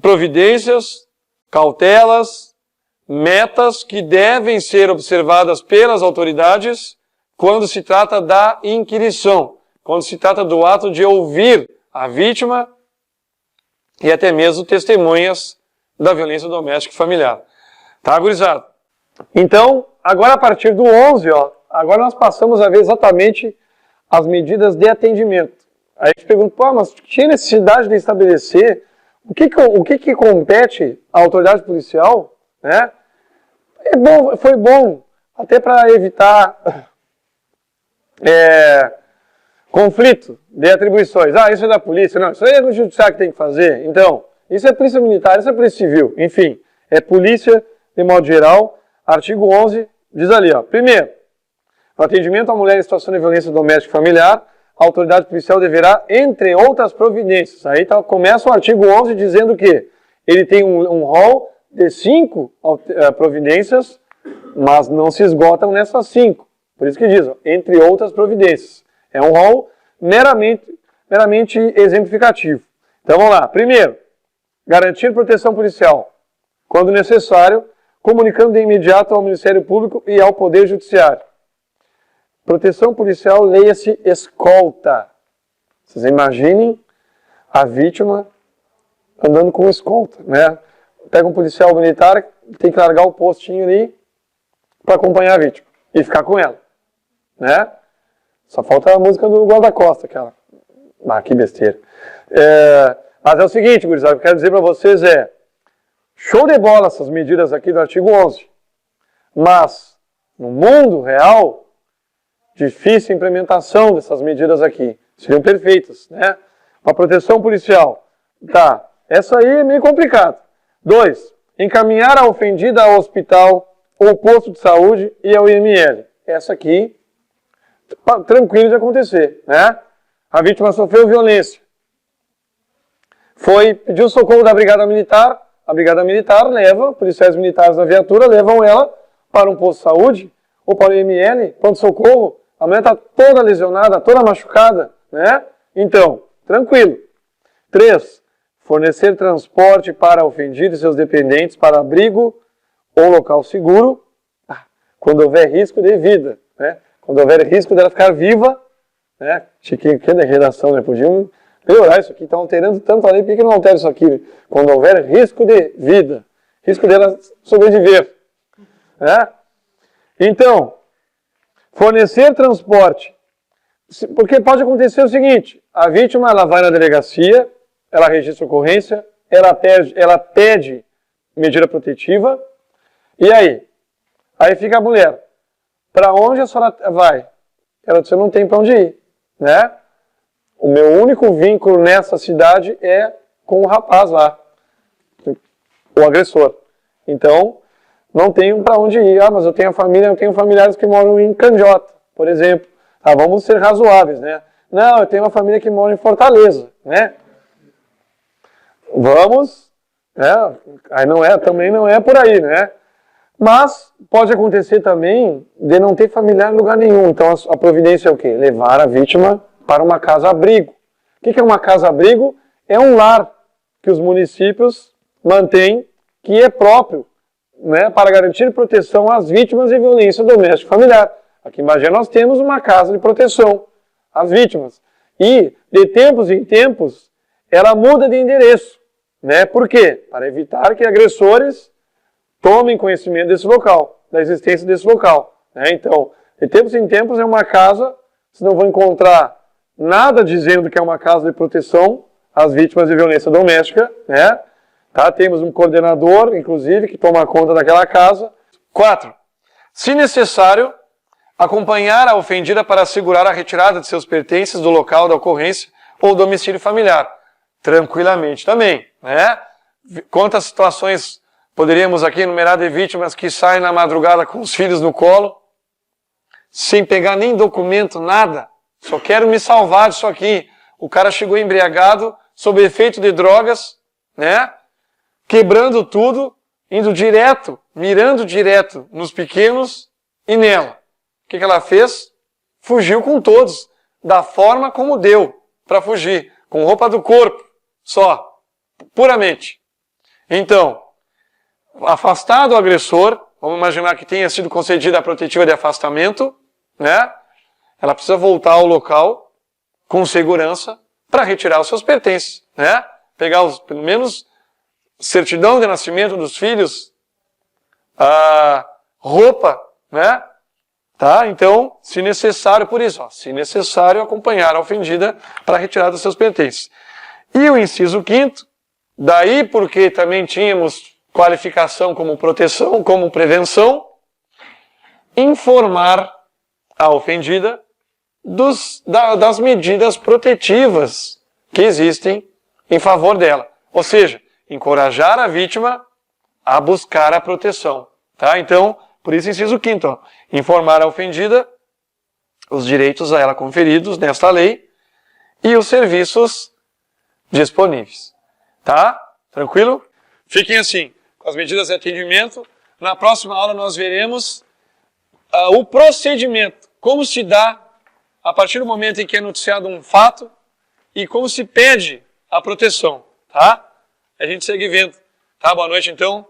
Providências, cautelas, metas que devem ser observadas pelas autoridades quando se trata da inquirição, quando se trata do ato de ouvir a vítima e até mesmo testemunhas da violência doméstica e familiar. Tá, gurizada? Então, agora a partir do 11, ó, agora nós passamos a ver exatamente as medidas de atendimento. Aí a gente pergunta, pô, mas tinha necessidade de estabelecer o que compete à autoridade policial, né? É bom, foi bom, até para evitar conflito de atribuições. Ah, isso é da polícia. Não, isso aí é o judiciário que tem que fazer. Então, isso é polícia militar, isso é polícia civil. Enfim, é polícia de modo geral. Artigo 11 diz ali, ó. Primeiro, no atendimento à mulher em situação de violência doméstica e familiar, a autoridade policial deverá, entre outras providências. Aí começa o artigo 11 dizendo que ele tem um rol de 5 providências, mas não se esgotam nessas 5. Por isso que diz, ó, entre outras providências. É um rol meramente exemplificativo. Então vamos lá. Primeiro, garantir proteção policial, quando necessário, comunicando de imediato ao Ministério Público e ao Poder Judiciário. Proteção policial, leia-se escolta. Vocês imaginem a vítima andando com escolta, né? Pega um policial militar, tem que largar o postinho ali para acompanhar a vítima. e ficar com ela, né? Só falta a música do Guarda-Costa, aquela. Ah, que besteira. Mas é o seguinte, gurizada, o que eu quero dizer para vocês é, show de bola essas medidas aqui do artigo 11, mas no mundo real, difícil a implementação dessas medidas aqui. Seriam perfeitas, né? Uma proteção policial. Tá, essa aí é meio complicado. 2, encaminhar a ofendida ao hospital ou posto de saúde e ao IML. Essa aqui, tranquilo de acontecer, né? A vítima sofreu violência. Pediu socorro da Brigada Militar, a Brigada Militar leva, policiais militares da viatura levam ela para um posto de saúde ou para o IML, pronto-socorro, a mulher está toda lesionada, toda machucada, né? Então, tranquilo. 3, fornecer transporte para ofendido e seus dependentes para abrigo ou local seguro, quando houver risco de vida, né? Quando houver risco dela ficar viva, né? Chiquinho, que da redação, né? Podiam melhorar isso aqui, está alterando tanto a lei, por que não altera isso aqui? Quando houver risco de vida, risco dela sobreviver, né? Então, fornecer transporte, porque pode acontecer o seguinte, a vítima ela vai na delegacia, ela registra ocorrência, ela pede medida protetiva, e aí? Aí fica a mulher, para onde a senhora vai? Ela disse, eu não tenho para onde ir, né? O meu único vínculo nessa cidade é com o rapaz lá, o agressor. Então, não tenho para onde ir. Ah, mas eu tenho familiares que moram em Candiota, por exemplo. Ah, vamos ser razoáveis, né? Não, eu tenho uma família que mora em Fortaleza, né? Vamos, né? Aí também não é por aí, né? Mas pode acontecer também de não ter familiar em lugar nenhum. Então a providência é o quê? Levar a vítima para uma casa-abrigo. O que é uma casa-abrigo? É um lar que os municípios mantêm, que é próprio, né, para garantir proteção às vítimas de violência doméstica e familiar. Aqui em Bagé nós temos uma casa de proteção às vítimas. E, de tempos em tempos, ela muda de endereço. Né? Por quê? Para evitar que agressores tomem conhecimento desse local, da existência desse local. Né? Então, de tempos em tempos é uma casa, vocês não vão encontrar nada dizendo que é uma casa de proteção às vítimas de violência doméstica, né? Tá? Temos um coordenador, inclusive, que toma conta daquela casa. 4. Se necessário, acompanhar a ofendida para assegurar a retirada de seus pertences do local da ocorrência ou domicílio familiar. Tranquilamente também, né? Quantas situações poderíamos aqui enumerar de vítimas que saem na madrugada com os filhos no colo, sem pegar nem documento, nada. Só quero me salvar disso aqui. O cara chegou embriagado, sob efeito de drogas, né? Quebrando tudo, indo direto, mirando direto nos pequenos e nela. O que ela fez? Fugiu com todos, da forma como deu para fugir, com roupa do corpo, só, puramente. Então, afastado o agressor, vamos imaginar que tenha sido concedida a protetiva de afastamento, né? Ela precisa voltar ao local com segurança para retirar os seus pertences, né? Pegar pelo menos certidão de nascimento dos filhos, a roupa, né? Tá? Então, se necessário, por isso, se necessário, acompanhar a ofendida para retirar dos seus pertences. E o inciso 5º, daí porque também tínhamos qualificação como proteção, como prevenção, informar a ofendida das medidas protetivas que existem em favor dela. Ou seja, encorajar a vítima a buscar a proteção. Tá? Então, por isso inciso 5º, informar a ofendida os direitos a ela conferidos nesta lei e os serviços disponíveis. Tá? Tranquilo? Fiquem assim, com as medidas de atendimento. Na próxima aula nós veremos o procedimento, como se dá a partir do momento em que é noticiado um fato e como se pede a proteção. Tá? A gente segue vendo. Tá? Boa noite então.